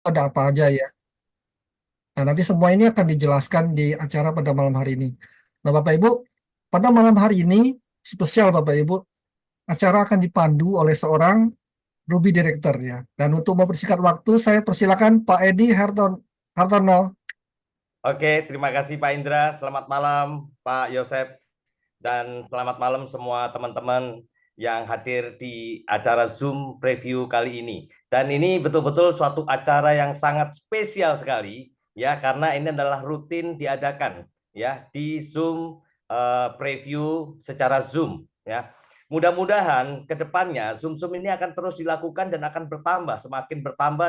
ada apa aja ya. Nah, nanti semua ini akan dijelaskan di acara pada malam hari ini. Nah, Bapak Ibu, pada malam hari ini spesial Bapak Ibu, acara akan dipandu oleh seorang Ruby Director ya. Dan untuk mempersingkat waktu, saya persilakan Pak Edi Hartono. Oke, terima kasih Pak Indra. Selamat malam Pak Yosep dan selamat malam semua teman-teman yang hadir di acara Zoom preview kali ini. Dan ini betul-betul suatu acara yang sangat spesial sekali ya karena ini adalah rutin diadakan ya di Zoom preview secara Zoom ya. Mudah-mudahan ke depannya Zoom-Zoom ini akan terus dilakukan dan akan bertambah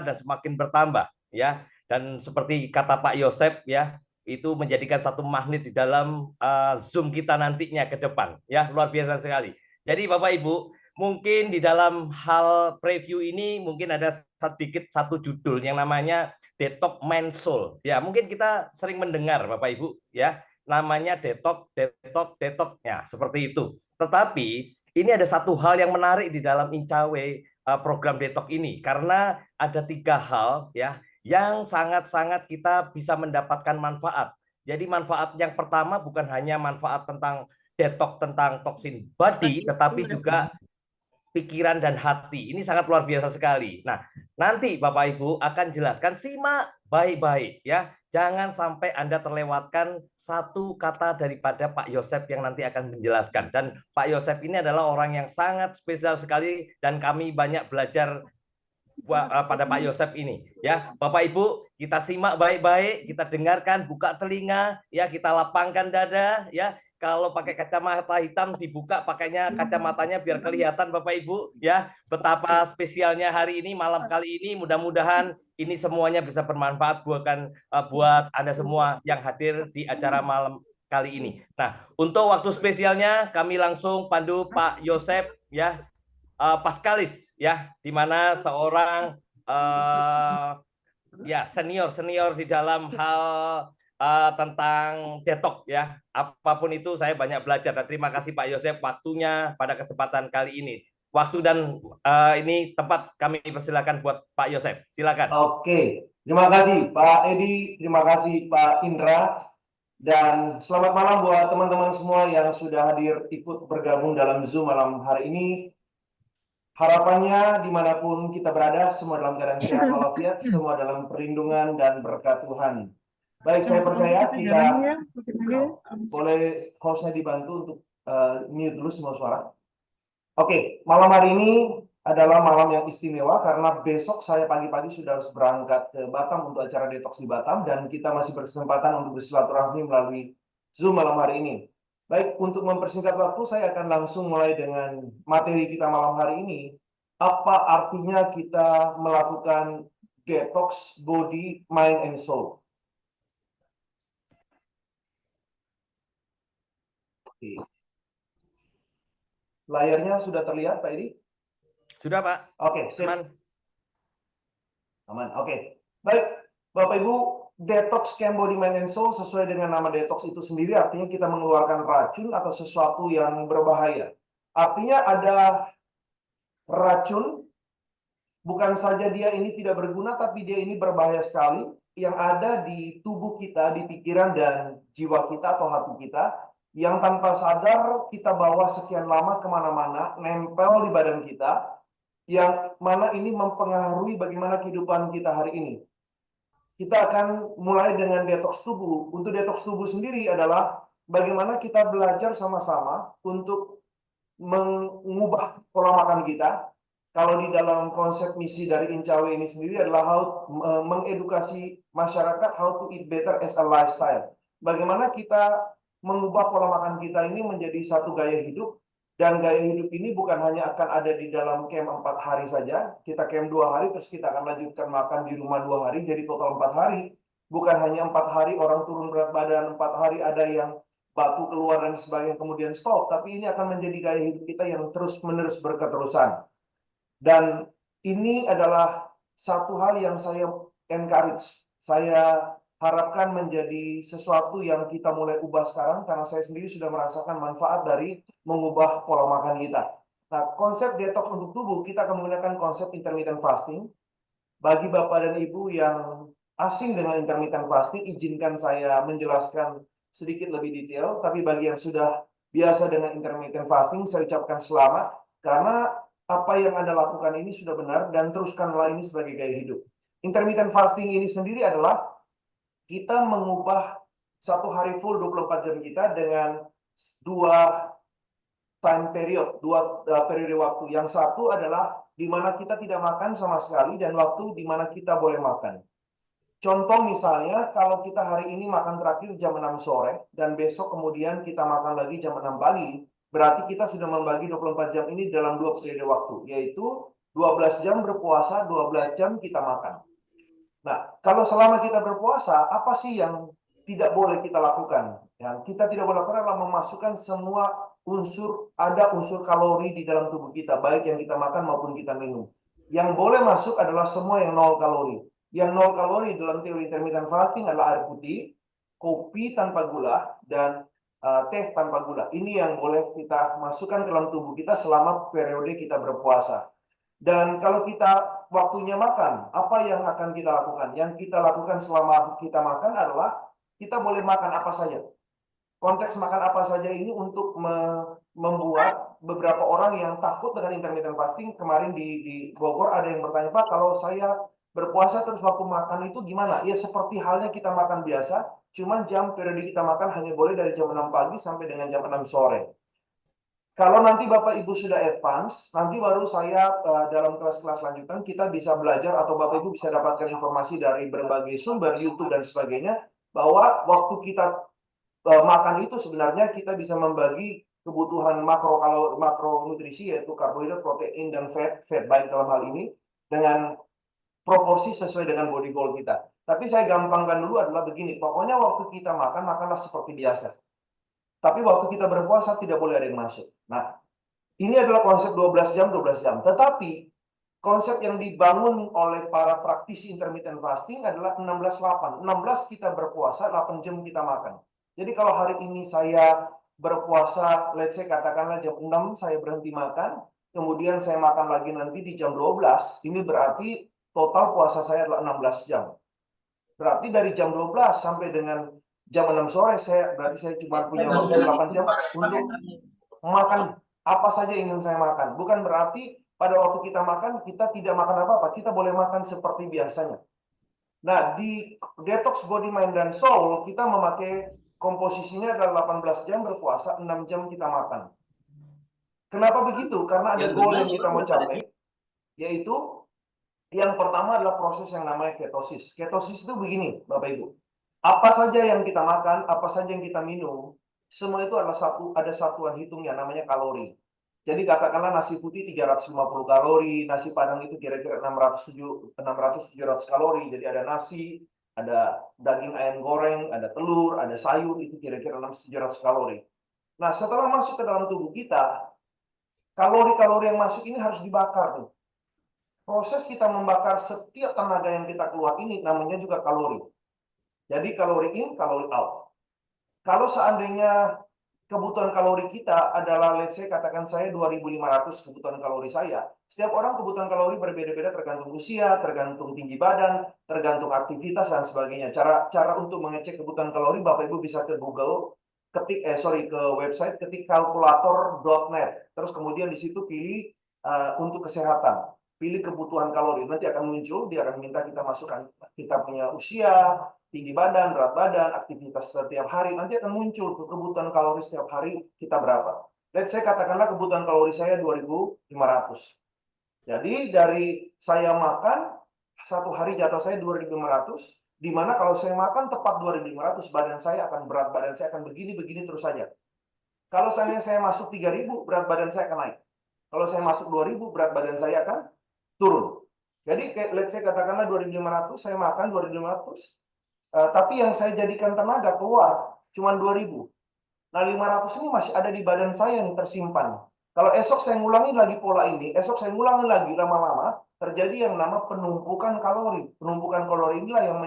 dan semakin bertambah ya. Dan seperti kata Pak Yosep ya, itu menjadikan satu magnet di dalam Zoom kita nantinya ke depan. Ya, luar biasa sekali. Jadi Bapak Ibu, mungkin di dalam hal preview ini mungkin ada sedikit satu judul yang namanya Detox Mind Soul. Ya, mungkin kita sering mendengar Bapak Ibu ya, namanya detox, detox, detox. Ya, seperti itu. Tetapi ini ada satu hal yang menarik di dalam Incawe program detox ini karena ada tiga hal ya yang sangat-sangat kita bisa mendapatkan manfaat. Jadi manfaat yang pertama bukan hanya manfaat tentang detox tentang toksin body, tetapi juga pikiran dan hati. Ini sangat luar biasa sekali. Nah, nanti Bapak Ibu akan jelaskan, simak baik-baik ya. Jangan sampai Anda terlewatkan satu kata daripada Pak Yosep yang nanti akan menjelaskan. Dan Pak Yosep ini adalah orang yang sangat spesial sekali dan kami banyak belajar pada Pak Yosep ini ya. Bapak Ibu, kita simak baik-baik, kita dengarkan, buka telinga ya, kita lapangkan dada ya. Kalau pakai kacamata hitam dibuka pakainya kacamatanya biar kelihatan Bapak Ibu ya. Betapa spesialnya hari ini, malam kali ini, mudah-mudahan ini semuanya bisa bermanfaat buat Anda semua yang hadir di acara malam kali ini. Nah, untuk waktu spesialnya kami langsung pandu Pak Yosep ya, Paskalis ya, di mana seorang uh, ya senior senior di dalam hal tentang detox ya. Apapun itu saya banyak belajar dan terima kasih Pak Yosef waktunya pada kesempatan kali ini. Waktu dan ini tempat kami persilakan buat Pak Yosef. Silakan. Oke, terima kasih Pak Edi, terima kasih Pak Indra, dan selamat malam buat teman-teman semua yang sudah hadir ikut bergabung dalam Zoom malam hari ini. Harapannya dimanapun kita berada, semua dalam keadaan sehat walafiat, semua dalam perlindungan dan berkat Tuhan. Baik, saya percaya kita boleh hostnya dibantu untuk mute dulu semua suara. Oke, malam hari ini adalah malam yang istimewa karena besok saya pagi-pagi sudah harus berangkat ke Batam untuk acara detox di Batam dan kita masih berkesempatan untuk bersilaturahmi melalui Zoom malam hari ini. Baik, untuk mempersingkat waktu saya akan langsung mulai dengan materi kita malam hari ini. Apa artinya kita melakukan detox body, mind, and soul? Oke. Layarnya sudah terlihat, Pak Edi? Sudah Pak. Oke, sip. Aman. Oke. Baik, Bapak Ibu, detox Camp Body Mind and Soul sesuai dengan nama detox itu sendiri artinya kita mengeluarkan racun atau sesuatu yang berbahaya. Artinya ada racun, bukan saja dia ini tidak berguna, tapi dia ini berbahaya sekali yang ada di tubuh kita, di pikiran dan jiwa kita atau hati kita, yang tanpa sadar kita bawa sekian lama kemana-mana, nempel di badan kita, yang mana ini mempengaruhi bagaimana kehidupan kita hari ini. Kita akan mulai dengan detox tubuh. Untuk detox tubuh sendiri adalah bagaimana kita belajar sama-sama untuk mengubah pola makan kita. Kalau di dalam konsep misi dari Incawe ini sendiri adalah mengedukasi masyarakat how to eat better as a lifestyle. Bagaimana kita mengubah pola makan kita ini menjadi satu gaya hidup. Dan gaya hidup ini bukan hanya akan ada di dalam camp 4 hari saja. Kita camp 2 hari, terus kita akan lanjutkan makan di rumah 2 hari, jadi total 4 hari. Bukan hanya 4 hari orang turun berat badan, 4 hari ada yang batu keluar dan sebagainya kemudian stop. Tapi ini akan menjadi gaya hidup kita yang terus-menerus berketerusan. Dan ini adalah satu hal yang saya encourage. Saya harapkan menjadi sesuatu yang kita mulai ubah sekarang karena saya sendiri sudah merasakan manfaat dari mengubah pola makan kita. Nah, konsep detox untuk tubuh kita akan menggunakan konsep intermittent fasting. Bagi Bapak dan Ibu yang asing dengan intermittent fasting, izinkan saya menjelaskan sedikit lebih detail. Tapi bagi yang sudah biasa dengan intermittent fasting, saya ucapkan selamat. Karena apa yang Anda lakukan ini sudah benar dan teruskanlah ini sebagai gaya hidup. Intermittent fasting ini sendiri adalah kita mengubah satu hari full 24 jam kita dengan dua time period, dua periode waktu. Yang satu adalah di mana kita tidak makan sama sekali dan waktu di mana kita boleh makan. Contoh misalnya, kalau kita hari ini makan terakhir jam 6 sore dan besok kemudian kita makan lagi jam 6 pagi, berarti kita sudah membagi 24 jam ini dalam dua periode waktu, yaitu 12 jam berpuasa, 12 jam kita makan. Nah, kalau selama kita berpuasa, apa sih yang tidak boleh kita lakukan? Yang kita tidak boleh lakukan adalah memasukkan semua ada unsur kalori di dalam tubuh kita, baik yang kita makan maupun kita minum. Yang boleh masuk adalah semua yang 0 kalori. Yang 0 kalori dalam teori intermittent fasting adalah air putih, kopi tanpa gula, dan teh tanpa gula. Ini yang boleh kita masukkan ke dalam tubuh kita selama periode kita berpuasa. Dan kalau kita waktunya makan, apa yang akan kita lakukan? Yang kita lakukan selama kita makan adalah kita boleh makan apa saja. Konteks makan apa saja ini untuk membuat beberapa orang yang takut dengan intermittent fasting. Kemarin di Bogor ada yang bertanya, Pak, kalau saya berpuasa terus waktu makan itu gimana? Ya seperti halnya kita makan biasa, cuman jam periode kita makan hanya boleh dari jam 6 pagi sampai dengan jam 6 sore. Kalau nanti Bapak Ibu sudah advance, nanti baru saya dalam kelas-kelas lanjutan kita bisa belajar atau Bapak Ibu bisa dapatkan informasi dari berbagai sumber YouTube dan sebagainya, bahwa waktu kita makan itu sebenarnya kita bisa membagi kebutuhan makronutrisi yaitu karbohidrat, protein, dan fat baik dalam hal ini dengan proporsi sesuai dengan body goal kita. Tapi saya gampangkan dulu adalah begini, pokoknya waktu kita makan, makanlah seperti biasa. Tapi waktu kita berpuasa tidak boleh ada yang masuk. Nah, ini adalah konsep 12 jam, 12 jam. Tetapi konsep yang dibangun oleh para praktisi intermittent fasting adalah 16-8. 16 kita berpuasa, 8 jam kita makan. Jadi kalau hari ini saya berpuasa, let's say katakanlah jam 6 saya berhenti makan, kemudian saya makan lagi nanti di jam 12, ini berarti total puasa saya adalah 16 jam. Berarti dari jam 12 sampai dengan jam 6 sore berarti saya cuma punya waktu 8 jam untuk makan apa saja yang ingin saya makan. Bukan berarti pada waktu kita makan, kita tidak makan apa-apa. Kita boleh makan seperti biasanya. Nah, di Detox Body, Mind, dan Soul, kita memakai komposisinya adalah 18 jam berpuasa, 6 jam kita makan. Kenapa begitu? Karena ada goal yang kita mau capai, yaitu yang pertama adalah proses yang namanya ketosis. Ketosis itu begini, Bapak Ibu. Apa saja yang kita makan, apa saja yang kita minum, semua itu adalah ada satuan hitung yang namanya kalori. Jadi katakanlah nasi putih 350 kalori, nasi padang itu kira-kira 600-700 kalori. Jadi ada nasi, ada daging ayam goreng, ada telur, ada sayur, itu kira-kira 600-700 kalori. Nah, setelah masuk ke dalam tubuh kita, kalori-kalori yang masuk ini harus dibakar nih. Proses kita membakar setiap tenaga yang kita keluar ini namanya juga kalori. Jadi kalori in, kalori out. Kalau seandainya kebutuhan kalori kita adalah, let's say katakan saya 2.500 kebutuhan kalori saya. Setiap orang kebutuhan kalori berbeda-beda tergantung usia, tergantung tinggi badan, tergantung aktivitas dan sebagainya. Cara untuk mengecek kebutuhan kalori, Bapak Ibu bisa ke Google, ke website, ketik kalkulator.net. Terus kemudian di situ pilih untuk kesehatan. Pilih kebutuhan kalori. Nanti akan muncul, dia akan minta kita masukkan kita punya usia, tinggi badan, berat badan, aktivitas setiap hari, nanti akan muncul kebutuhan kalori setiap hari kita berapa. Let's say katakanlah kebutuhan kalori saya 2.500. Jadi dari saya makan, satu hari jatah saya 2.500, di mana kalau saya makan tepat 2.500, badan saya akan berat badan saya akan begini-begini terus saja. Kalau saya masuk 3.000, berat badan saya akan naik. Kalau saya masuk 2.000, berat badan saya akan turun. Jadi let's say katakanlah 2.500, saya makan 2.500, tapi yang saya jadikan tenaga keluar cuma 2.000. Nah, 500 ini masih ada di badan saya yang tersimpan. Kalau esok saya ngulangi lagi pola ini, esok saya ngulangi lagi, lama-lama terjadi yang nama penumpukan kalori. Penumpukan kalori inilah yang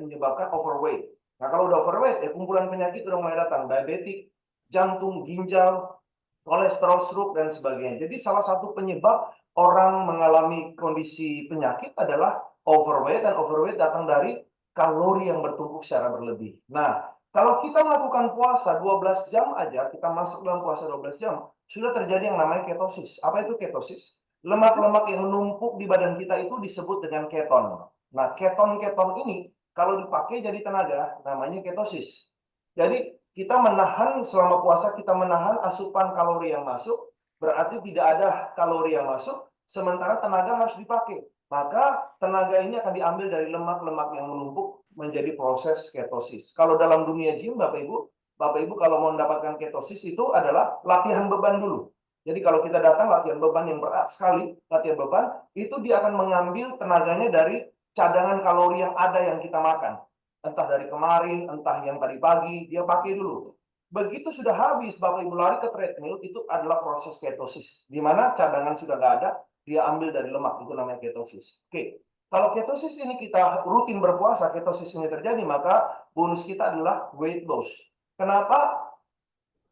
menyebabkan overweight. Nah, kalau udah overweight, ya kumpulan penyakit udah mulai datang. Diabetik, jantung, ginjal, kolesterol, stroke, dan sebagainya. Jadi salah satu penyebab orang mengalami kondisi penyakit adalah overweight, dan overweight datang dari kalori yang bertumpuk secara berlebih. Nah, kalau kita melakukan puasa 12 jam aja, kita masuk dalam puasa 12 jam, sudah terjadi yang namanya ketosis. Apa itu ketosis? Lemak-lemak yang menumpuk di badan kita itu disebut dengan keton. Nah, keton-keton ini kalau dipakai jadi tenaga, namanya ketosis. Jadi, kita menahan, selama puasa kita menahan asupan kalori yang masuk, berarti tidak ada kalori yang masuk, sementara tenaga harus dipakai. Maka tenaga ini akan diambil dari lemak-lemak yang menumpuk menjadi proses ketosis. Kalau dalam dunia gym, Bapak Ibu kalau mau mendapatkan ketosis itu adalah latihan beban dulu. Jadi kalau kita datang latihan beban yang berat sekali, latihan beban, itu dia akan mengambil tenaganya dari cadangan kalori yang ada yang kita makan. Entah dari kemarin, entah yang tadi pagi, dia pakai dulu. Begitu sudah habis, Bapak Ibu lari ke treadmill, itu adalah proses ketosis. Di mana cadangan sudah nggak ada, dia ambil dari lemak, itu namanya ketosis. Oke, kalau ketosis ini kita rutin berpuasa, ketosis ini terjadi, maka bonus kita adalah weight loss. Kenapa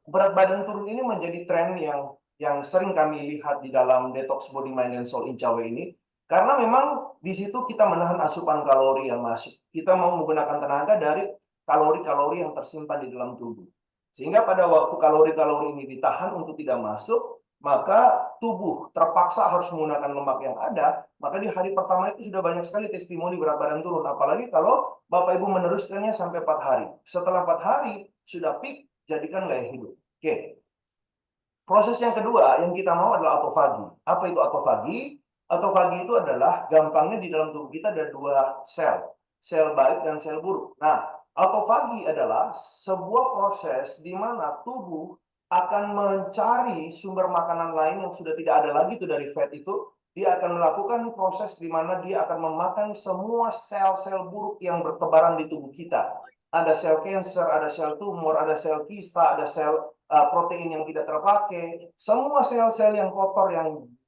berat badan turun ini menjadi tren yang sering kami lihat di dalam Detox Body Mind and Soul Incawe ini? Karena memang di situ kita menahan asupan kalori yang masuk. Kita mau menggunakan tenaga dari kalori-kalori yang tersimpan di dalam tubuh. Sehingga pada waktu kalori-kalori ini ditahan untuk tidak masuk, maka tubuh terpaksa harus menggunakan lemak yang ada, maka di hari pertama itu sudah banyak sekali testimoni berat badan turun. Apalagi kalau Bapak Ibu meneruskannya sampai 4 hari. Setelah 4 hari, sudah peak, jadikan gaya hidup. Oke. Proses yang kedua yang kita mau adalah autofagi. Apa itu autofagi? Autofagi itu adalah gampangnya di dalam tubuh kita ada 2 sel baik dan sel buruk. Nah, autofagi adalah sebuah proses di mana tubuh akan mencari sumber makanan lain yang sudah tidak ada lagi itu dari fat itu. Dia akan melakukan proses di mana dia akan memakan semua sel-sel buruk yang bertebaran di tubuh kita. Ada sel kanker, ada sel tumor, ada sel kista, ada sel protein yang tidak terpakai. Semua sel-sel yang kotor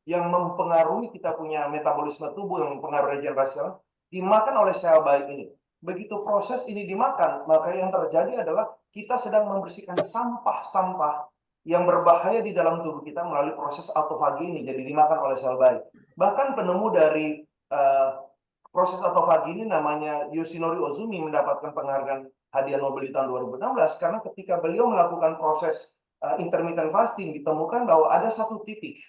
yang mempengaruhi kita punya metabolisme tubuh, yang mempengaruhi regenerasi dimakan oleh sel baik ini. Begitu proses ini dimakan, maka yang terjadi adalah kita sedang membersihkan sampah-sampah yang berbahaya di dalam tubuh kita melalui proses autofagi ini, jadi dimakan oleh sel baik. Bahkan penemu dari proses autofagi ini namanya Yoshinori Ozumi mendapatkan penghargaan hadiah Nobel di tahun 2016 karena ketika beliau melakukan proses intermittent fasting ditemukan bahwa ada satu titik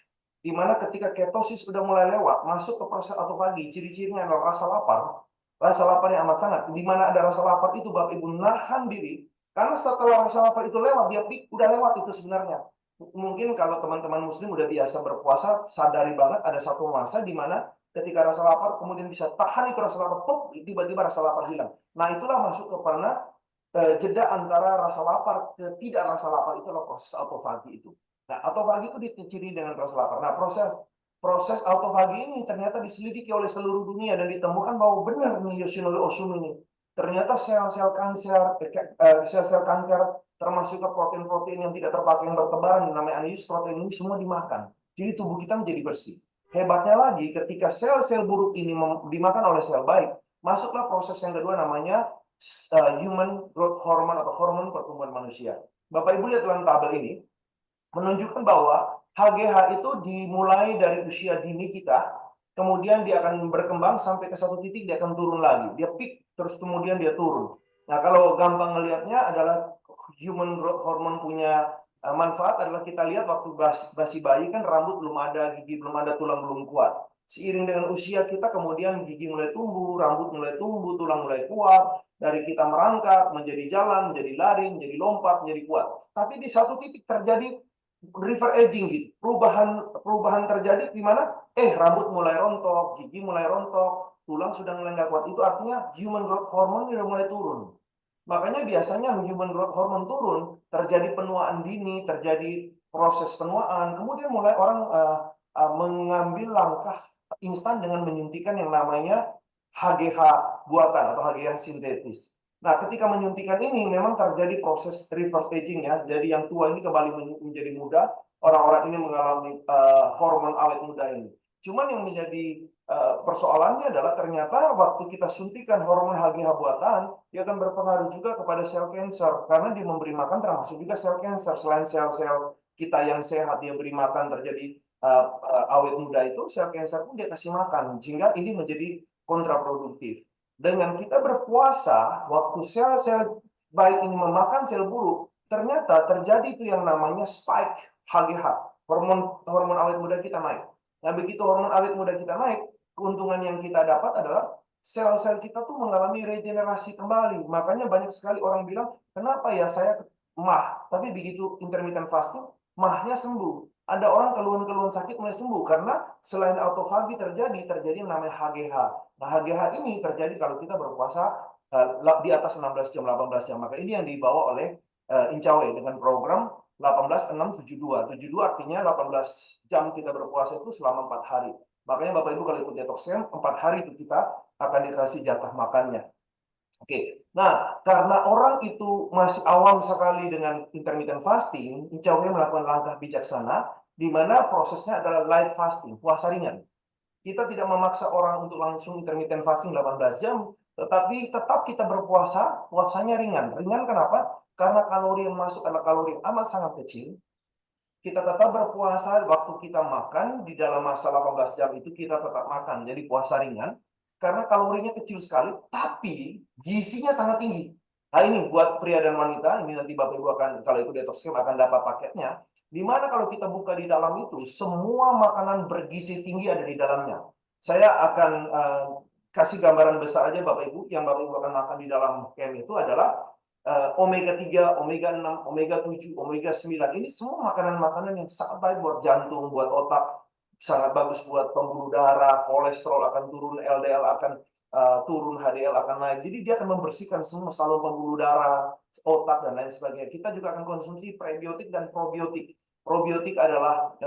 di mana ketika ketosis sudah mulai lewat masuk ke proses autofagi, ciri-cirinya adalah rasa lapar yang amat sangat. Di mana ada rasa lapar itu Bapak Ibu nahan diri, karena setelah rasa lapar itu lewat, dia udah lewat itu sebenarnya. Mungkin kalau teman-teman muslim udah biasa berpuasa, sadari banget ada satu masa di mana ketika rasa lapar kemudian bisa tahan itu rasa lapar, pop, tiba-tiba rasa lapar hilang. Nah itulah masuk kepada jeda antara rasa lapar ke tidak rasa lapar, itu adalah proses autofagi itu. Nah, autofagi itu diciri dengan rasa lapar. Nah, proses autofagi ini ternyata diselidiki oleh seluruh dunia dan ditemukan bahwa benar nih Yoshinori Ozumi ini. Ternyata sel-sel kanker termasuk ke protein-protein yang tidak terpakai yang bertebaran namanya anius protein ini semua dimakan. Jadi tubuh kita menjadi bersih. Hebatnya lagi ketika sel-sel buruk ini dimakan oleh sel baik, masuklah proses yang kedua namanya human growth hormone atau hormon pertumbuhan manusia. Bapak Ibu lihat dalam tabel ini menunjukkan bahwa HGH itu dimulai dari usia dini kita, kemudian dia akan berkembang sampai ke satu titik dia akan turun lagi. Dia peak terus kemudian dia turun. Nah, kalau gampang melihatnya adalah human growth hormone punya manfaat adalah kita lihat waktu basi bayi kan rambut belum ada, gigi belum ada, tulang belum kuat. Seiring dengan usia kita kemudian gigi mulai tumbuh, rambut mulai tumbuh, tulang mulai kuat. Dari kita merangkak, menjadi jalan, menjadi lari, menjadi lompat, menjadi kuat. Tapi di satu titik terjadi river aging gitu. Perubahan terjadi di mana rambut mulai rontok, gigi mulai rontok, tulang sudah mulai nggak kuat. Itu artinya human growth hormone sudah mulai turun. Makanya biasanya human growth hormone turun, terjadi penuaan dini, terjadi proses penuaan, kemudian mulai orang mengambil langkah instan dengan menyuntikkan yang namanya HGH buatan atau HGH sintetis. Nah, ketika menyuntikkan ini memang terjadi proses reverse aging ya. Jadi yang tua ini kembali menjadi muda, orang-orang ini mengalami hormon awet muda ini. Cuman yang menjadi persoalannya adalah ternyata waktu kita suntikan hormon HGH buatan, dia akan berpengaruh juga kepada sel kanker karena dia memberi makan termasuk juga sel kanker. Selain sel-sel kita yang sehat dia beri makan terjadi awet muda itu, sel kanker pun dia kasih makan sehingga ini menjadi kontraproduktif. Dengan kita berpuasa, waktu sel-sel baik ini memakan sel buruk, ternyata terjadi itu yang namanya spike HGH, hormon awet muda kita naik. Nah, begitu hormon awet muda kita naik, keuntungan yang kita dapat adalah sel-sel kita tuh mengalami regenerasi kembali. Makanya banyak sekali orang bilang, kenapa ya saya mah, tapi begitu intermittent fasting, mahnya sembuh. Ada orang keluhan-keluhan sakit mulai sembuh karena selain autofagi terjadi yang namanya HGH. Nah, HGH ini terjadi kalau kita berpuasa di atas 16 jam, 18 jam. Maka ini yang dibawa oleh Incawe dengan program 18-6-72. 72 artinya 18 jam kita berpuasa itu selama 4 hari. Makanya Bapak Ibu kalau ikut detox camp, 4 hari itu kita akan dikasih jatah makannya. Oke, nah karena orang itu masih awam sekali dengan intermittent fasting, Incawe melakukan langkah bijaksana, di mana prosesnya adalah light fasting, puasa ringan. Kita tidak memaksa orang untuk langsung intermittent fasting 18 jam, tetapi tetap kita berpuasa, puasanya ringan. Ringan kenapa? Karena kalori yang masuk adalah kalori yang amat sangat kecil. Kita tetap berpuasa, waktu kita makan, di dalam masa 18 jam itu kita tetap makan, jadi puasa ringan. Karena kalorinya kecil sekali, tapi gizinya sangat tinggi. Nah ini buat pria dan wanita, ini nanti Bapak Ibu akan, kalau ikut detox camp akan dapat paketnya. Dimana kalau kita buka di dalam itu, semua makanan bergizi tinggi ada di dalamnya. Saya akan kasih gambaran besar aja Bapak Ibu, yang Bapak Ibu akan makan di dalam camp itu adalah omega 3, omega 6, omega 7, omega 9. Ini semua makanan-makanan yang sangat baik buat jantung, buat otak, sangat bagus buat pembuluh darah, kolesterol akan turun, LDL akan turun, HDL akan naik. Jadi dia akan membersihkan semua saluran pembuluh darah, otak, dan lain sebagainya. Kita juga akan konsumsi prebiotik dan probiotik. Probiotik adalah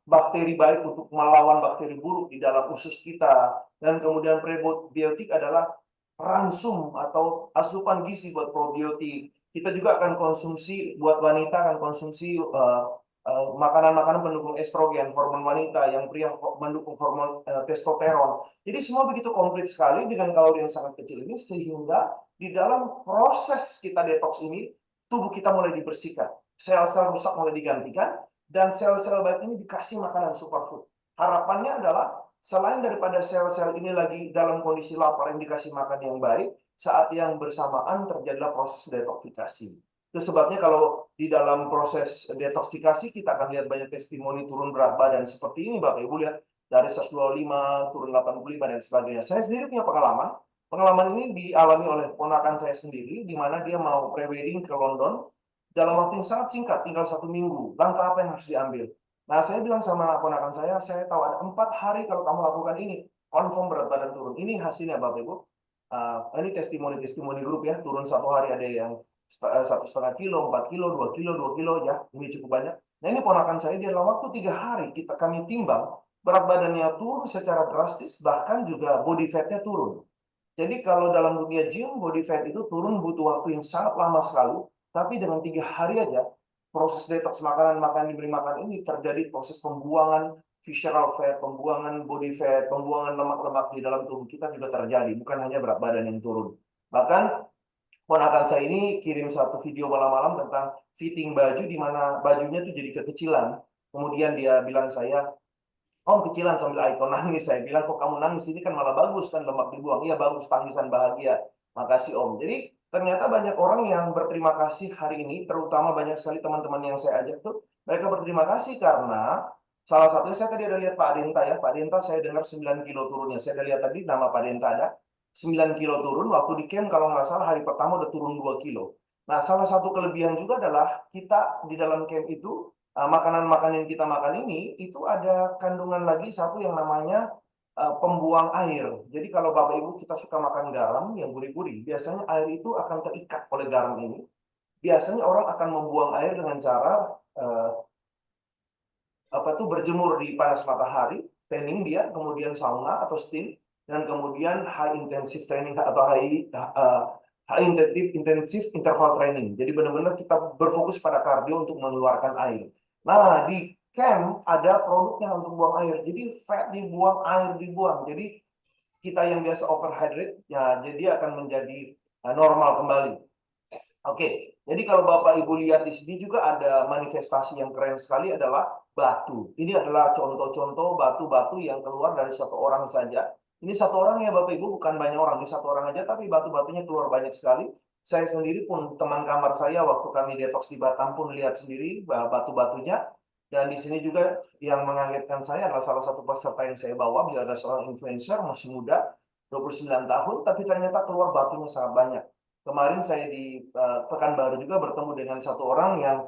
bakteri baik untuk melawan bakteri buruk di dalam usus kita. Dan kemudian prebiotik adalah ransum atau asupan gizi buat probiotik. Kita juga akan konsumsi, buat wanita akan konsumsi makanan-makanan pendukung estrogen, hormon wanita, yang pria mendukung hormon testosteron. Jadi semua begitu komplit sekali dengan kalori yang sangat kecil ini, sehingga di dalam proses kita detox ini, tubuh kita mulai dibersihkan. Sel-sel rusak mulai digantikan, dan sel-sel baik ini dikasih makanan superfood. Harapannya adalah, selain daripada sel-sel ini lagi dalam kondisi lapar yang dikasih makan yang baik, saat yang bersamaan terjadilah proses detoksifikasi. Itu sebabnya kalau di dalam proses detoksifikasi kita akan lihat banyak testimoni turun berat badan seperti ini Bapak Ibu lihat, dari 125 turun 85 dan sebagainya. Saya sendiri punya pengalaman. Pengalaman ini dialami oleh ponakan saya sendiri, di mana dia mau pre-wedding ke London dalam waktu yang sangat singkat, tinggal 1 minggu. Langkah apa yang harus diambil? Nah, saya bilang sama ponakan saya tahu ada 4 hari kalau kamu lakukan ini, confirm berat badan turun. Ini hasilnya Bapak Ibu. Ini testimoni grup ya, turun 1 hari ada yang 1,5 kilo, 4 kilo, 2 kilo, 2 kilo ya, ini cukup banyak. Nah ini ponakan saya, dia dalam waktu 3 hari kami timbang, berat badannya turun secara drastis, bahkan juga body fatnya turun. Jadi kalau dalam dunia gym, body fat itu turun butuh waktu yang sangat lama sekali, tapi dengan 3 hari aja, proses detox makanan diberi makan ini terjadi proses pembuangan visceral fat, pembuangan body fat, pembuangan lemak-lemak di dalam tubuh kita juga terjadi, bukan hanya berat badan yang turun. Bahkan ponakan saya ini kirim satu video malam-malam tentang fitting baju, di mana bajunya tuh jadi kekecilan. Kemudian dia bilang saya, Om kecilan, sambil Aiko nangis. Saya bilang, kok kamu nangis? Ini kan malah bagus kan lemak dibuang. Iya bagus, tangisan bahagia. Makasih Om. Jadi ternyata banyak orang yang berterima kasih hari ini, terutama banyak sekali teman-teman yang saya ajak tuh, mereka berterima kasih karena salah satunya saya tadi ada lihat Pak Denta ya. Pak Denta saya dengar 9 kilo turunnya. Saya ada lihat tadi nama Pak Denta ada. 9 kilo turun, waktu di camp kalau nggak salah hari pertama udah turun 2 kilo. Nah, salah satu kelebihan juga adalah kita di dalam camp itu, makanan-makanan yang kita makan ini, itu ada kandungan lagi satu yang namanya pembuang air. Jadi kalau Bapak Ibu kita suka makan garam yang gurih-gurih, biasanya air itu akan terikat oleh garam ini. Biasanya orang akan membuang air dengan cara berjemur di panas matahari, tanning dia, kemudian sauna atau steam, dan kemudian high intensive training atau high intensive interval training. Jadi benar-benar kita berfokus pada kardio untuk mengeluarkan air. Nah, di camp ada produknya untuk buang air. Jadi fat dibuang, air dibuang. Jadi kita yang biasa overhydrate, ya jadi akan menjadi normal kembali. Oke, jadi kalau Bapak Ibu lihat di sini juga ada manifestasi yang keren sekali adalah batu. Ini adalah contoh-contoh batu-batu yang keluar dari satu orang saja. Ini satu orang ya Bapak Ibu, bukan banyak orang, ini satu orang aja, tapi batu-batunya keluar banyak sekali. Saya sendiri pun, teman kamar saya waktu kami detox di Batam pun lihat sendiri batu-batunya. Dan di sini juga yang mengagetkan saya adalah salah satu peserta yang saya bawa, dia adalah seorang influencer, masih muda, 29 tahun, tapi ternyata keluar batunya sangat banyak. Kemarin saya di Pekanbaru juga bertemu dengan satu orang yang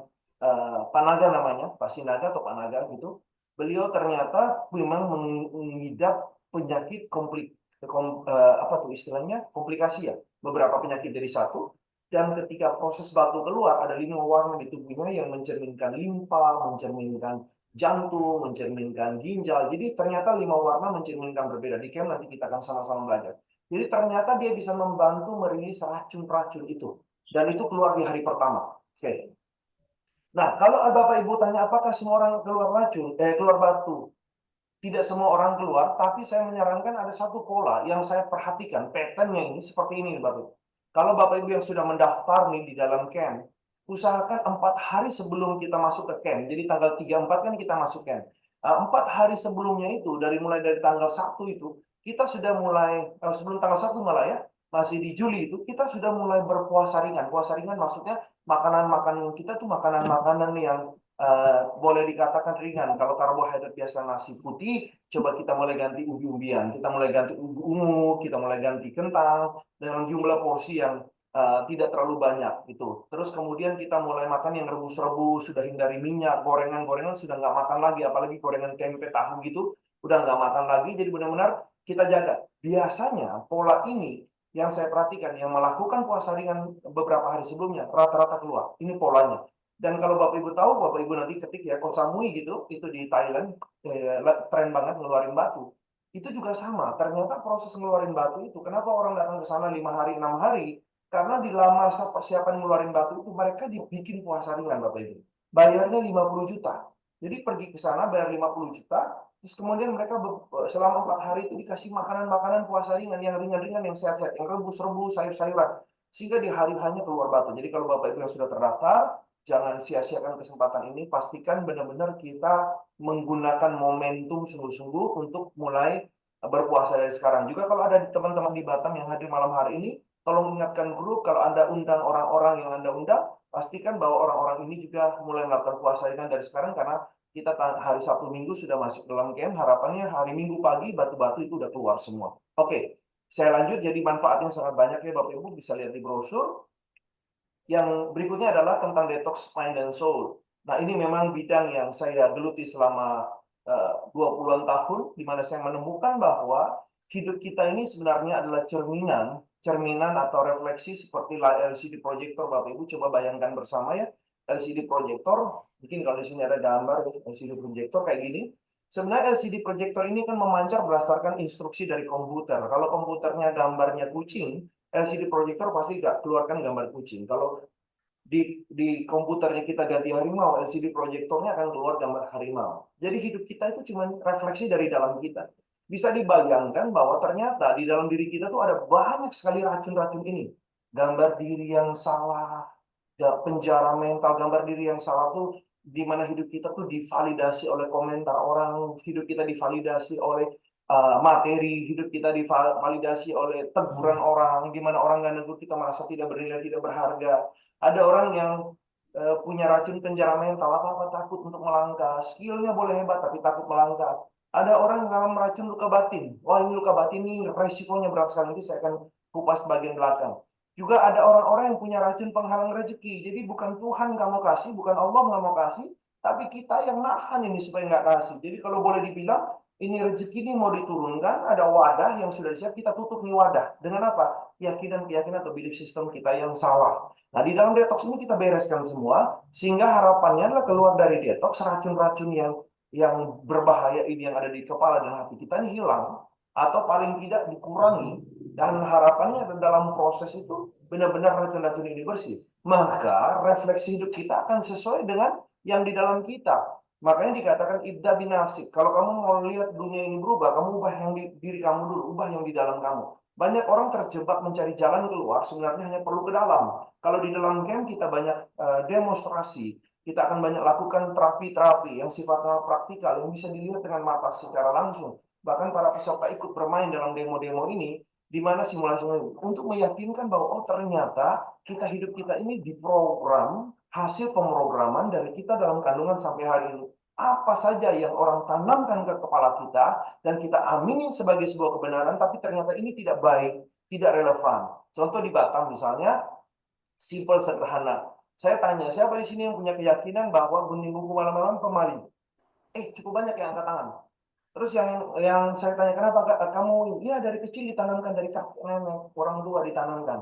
Panaga namanya, Pak Sinaga atau Panaga gitu. Beliau ternyata memang mengidap penyakit apa tuh istilahnya, komplikasi ya, beberapa penyakit dari satu. Dan ketika proses batu keluar, ada 5 warna di tubuhnya yang mencerminkan limpa, mencerminkan jantung, mencerminkan ginjal. Jadi ternyata 5 warna mencerminkan berbeda. Di camp nanti kita akan sama-sama belajar. Jadi ternyata dia bisa membantu merilis racun-racun itu. Dan itu keluar di hari pertama. Oke. Nah, kalau Bapak Ibu tanya apakah semua orang keluar keluar batu? Tidak semua orang keluar, tapi saya menyarankan ada satu pola yang saya perhatikan, pattern-nya ini seperti ini Bapak Ibu. Kalau Bapak Ibu yang sudah mendaftar nih di dalam camp, usahakan 4 hari sebelum kita masuk ke camp. Jadi tanggal 3-4 kan kita masuk camp. 4 hari sebelumnya itu, mulai dari tanggal 1 itu, kita sudah mulai, sebelum tanggal 1 malah ya, masih di Juli itu, kita sudah mulai berpuasa ringan. Puasa ringan maksudnya makanan-makanan kita tuh makanan-makanan yang boleh dikatakan ringan. Kalau karbohidrat biasa nasi putih, coba kita mulai ganti umbi-umbian, kita mulai ganti ubi ungu, kita mulai ganti kentang dengan jumlah porsi yang tidak terlalu banyak itu. Terus kemudian kita mulai makan yang rebus-rebus, sudah hindari minyak, gorengan-gorengan sudah nggak makan lagi, apalagi gorengan tempe tahu gitu, udah nggak makan lagi. Jadi benar-benar kita jaga. Biasanya pola ini yang saya perhatikan, yang melakukan puasa ringan beberapa hari sebelumnya, rata-rata keluar. Ini polanya. Dan kalau Bapak Ibu tahu, Bapak Ibu nanti ketik ya, Koh Samui gitu, itu di Thailand, tren banget ngeluarin batu. Itu juga sama, ternyata proses ngeluarin batu itu, kenapa orang datang ke sana 5 hari, 6 hari? Karena di dalam masa persiapan ngeluarin batu itu, mereka dibikin puasa ringan Bapak Ibu. Bayarnya 50 juta. Jadi pergi ke sana bayar 50 juta, terus kemudian mereka selama 4 hari itu dikasih makanan-makanan puasa ringan, yang ringan-ringan, yang sehat-sehat, yang rebus-rebus, sayur-sayuran. Sehingga di hari hanya keluar batu. Jadi kalau Bapak Ibu yang sudah terdaftar, jangan sia-siakan kesempatan ini, pastikan benar-benar kita menggunakan momentum sungguh-sungguh untuk mulai berpuasa dari sekarang. Juga kalau ada teman-teman di Batam yang hadir malam hari ini, tolong ingatkan grup, kalau Anda undang orang-orang yang Anda undang, pastikan bahwa orang-orang ini juga mulai melakukan puasa ringan dari sekarang, karena kita hari Sabtu Minggu sudah masuk dalam camp, harapannya hari Minggu pagi batu-batu itu udah keluar semua. Oke, saya lanjut, jadi manfaatnya sangat banyak ya Bapak Ibu, bisa lihat di brosur. Yang berikutnya adalah tentang detox mind and soul. Nah, ini memang bidang yang saya geluti selama 20-an tahun, di mana saya menemukan bahwa hidup kita ini sebenarnya adalah cerminan atau refleksi seperti LCD projector. Bapak Ibu coba bayangkan bersama ya, LCD projector, mungkin kalau di sini ada gambar LCD projector kayak gini. Sebenarnya LCD projector ini kan memancar berdasarkan instruksi dari komputer. Kalau komputernya gambarnya kucing, LCD projector pasti nggak keluarkan gambar kucing. Kalau di komputernya kita ganti harimau, LCD projectornya akan keluar gambar harimau. Jadi hidup kita itu cuma refleksi dari dalam kita. Bisa dibayangkan bahwa ternyata di dalam diri kita tuh ada banyak sekali racun-racun ini. Gambar diri yang salah, penjara mental, gambar diri yang salah tuh di mana hidup kita tuh divalidasi oleh komentar orang, hidup kita divalidasi oleh materi, hidup kita divalidasi oleh teguran orang, di mana orang nggak negur kita merasa tidak bernilai, tidak berharga. Ada orang yang punya racun penjara mental, apa-apa takut untuk melangkah, skillnya boleh hebat tapi takut melangkah. Ada orang yang meracun luka batin, wah ini luka batin ini resikonya berat sekali, nanti saya akan kupas bagian belakang. Juga ada orang-orang yang punya racun penghalang rezeki. Jadi bukan Tuhan nggak mau kasih, bukan Allah nggak mau kasih, tapi kita yang nahan ini supaya nggak kasih. Jadi kalau boleh dibilang, ini rezeki ini mau diturunkan, ada wadah yang sudah disiap, kita tutup nih wadah. Dengan apa? Keyakinan-keyakinan atau belief system kita yang salah. Nah, di dalam detox ini kita bereskan semua, sehingga harapannya adalah keluar dari detox, racun-racun yang berbahaya ini yang ada di kepala dan hati kita ini hilang, atau paling tidak dikurangi. Dan harapannya dalam proses itu benar-benar racun-racun ini bersih. Maka refleksi hidup kita akan sesuai dengan yang di dalam kita. Makanya dikatakan ibda binafsik. Kalau kamu mau lihat dunia ini berubah, kamu ubah yang di diri kamu dulu, ubah yang di dalam kamu. Banyak orang terjebak mencari jalan keluar, sebenarnya hanya perlu ke dalam. Kalau di dalam camp kita banyak demonstrasi, kita akan banyak lakukan terapi-terapi yang sifatnya praktikal, yang bisa dilihat dengan mata secara langsung. bahkan para peserta ikut bermain dalam demo-demo ini, di mana simulasi untuk meyakinkan bahwa oh ternyata hidup kita ini diprogram, hasil pemrograman dari kita dalam kandungan sampai hari ini. Apa saja yang orang tanamkan ke kepala kita dan kita aminin sebagai sebuah kebenaran, tapi ternyata ini tidak baik, tidak relevan. Contoh di Batam misalnya, simple sederhana. Saya tanya, siapa di sini yang punya keyakinan bahwa gunting kuku malam-malam pemaling? Cukup banyak yang angkat tangan. Terus yang saya tanya, kenapa kamu? Ya dari kecil ditanamkan, dari kakek nenek, orang tua ditanamkan.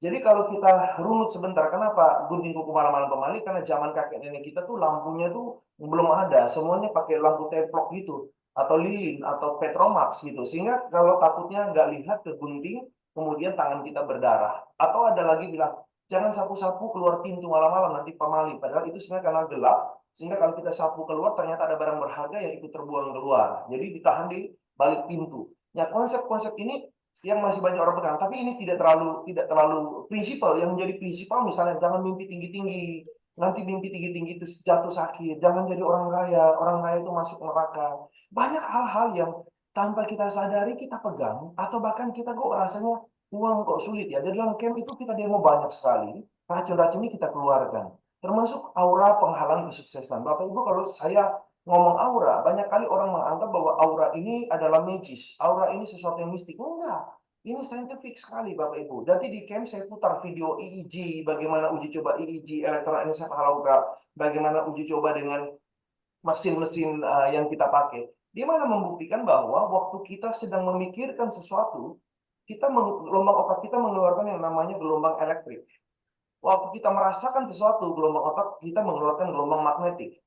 Jadi kalau kita runut sebentar, kenapa gunting kuku malam-malam pemaling? Karena zaman kakek nenek kita tuh lampunya tuh belum ada, semuanya pakai lampu teplok gitu, atau lilin, atau petromax gitu. Sehingga kalau takutnya nggak lihat ke gunting, kemudian tangan kita berdarah. Atau ada lagi bilang, jangan sapu-sapu keluar pintu malam-malam, nanti pemaling. Padahal itu sebenarnya karena gelap, sehingga kalau kita sapu keluar, ternyata ada barang berharga yang ikut terbuang keluar. Jadi ditahan di balik pintu. Nah, konsep-konsep ini yang masih banyak orang pegang, tapi ini tidak terlalu prinsipal. Yang menjadi prinsipal misalnya jangan mimpi tinggi-tinggi, nanti mimpi tinggi-tinggi itu jatuh sakit, jangan jadi orang kaya itu masuk neraka. Banyak hal-hal yang tanpa kita sadari kita pegang, atau bahkan kita kok rasanya uang kok sulit ya. Di dalam camp itu kita demo banyak sekali, racun-racun ini kita keluarkan, termasuk aura penghalang kesuksesan. Bapak Ibu, kalau saya ngomong aura, banyak kali orang menganggap bahwa aura ini adalah magis, aura ini sesuatu yang mistik. Enggak, ini saintifik sekali Bapak Ibu. Nanti di camp saya putar video EEG, bagaimana uji coba EEG, elektroencephalogram, bagaimana uji coba dengan mesin-mesin yang kita pakai. Di mana membuktikan bahwa waktu kita sedang memikirkan sesuatu, gelombang otak kita mengeluarkan yang namanya gelombang elektrik. Waktu kita merasakan sesuatu, gelombang otak kita mengeluarkan gelombang magnetik.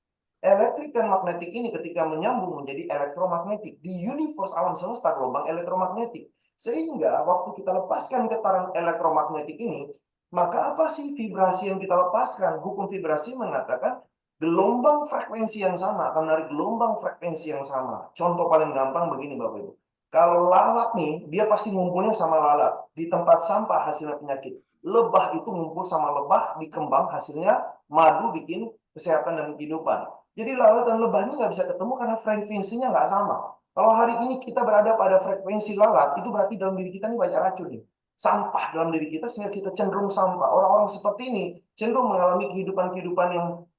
Elektrik dan magnetik ini ketika menyambung menjadi elektromagnetik. Di universe alam semesta gelombang elektromagnetik. Sehingga waktu kita lepaskan getaran elektromagnetik ini, maka apa sih vibrasi yang kita lepaskan? Hukum vibrasi mengatakan gelombang frekuensi yang sama akan menarik gelombang frekuensi yang sama. Contoh paling gampang begini Bapak Ibu. Kalau lalat nih, dia pasti ngumpulnya sama lalat. Di tempat sampah hasilnya penyakit. Lebah itu ngumpul sama lebah di kembang, hasilnya madu bikin kesehatan dan kehidupan. Jadi lalat dan lebah ini nggak bisa ketemu karena frekuensinya nggak sama. Kalau hari ini kita berada pada frekuensi lalat, itu berarti dalam diri kita ini banyak racun nih. Sampah dalam diri kita sehingga kita cenderung sampah. Orang-orang seperti ini cenderung mengalami kehidupan-kehidupan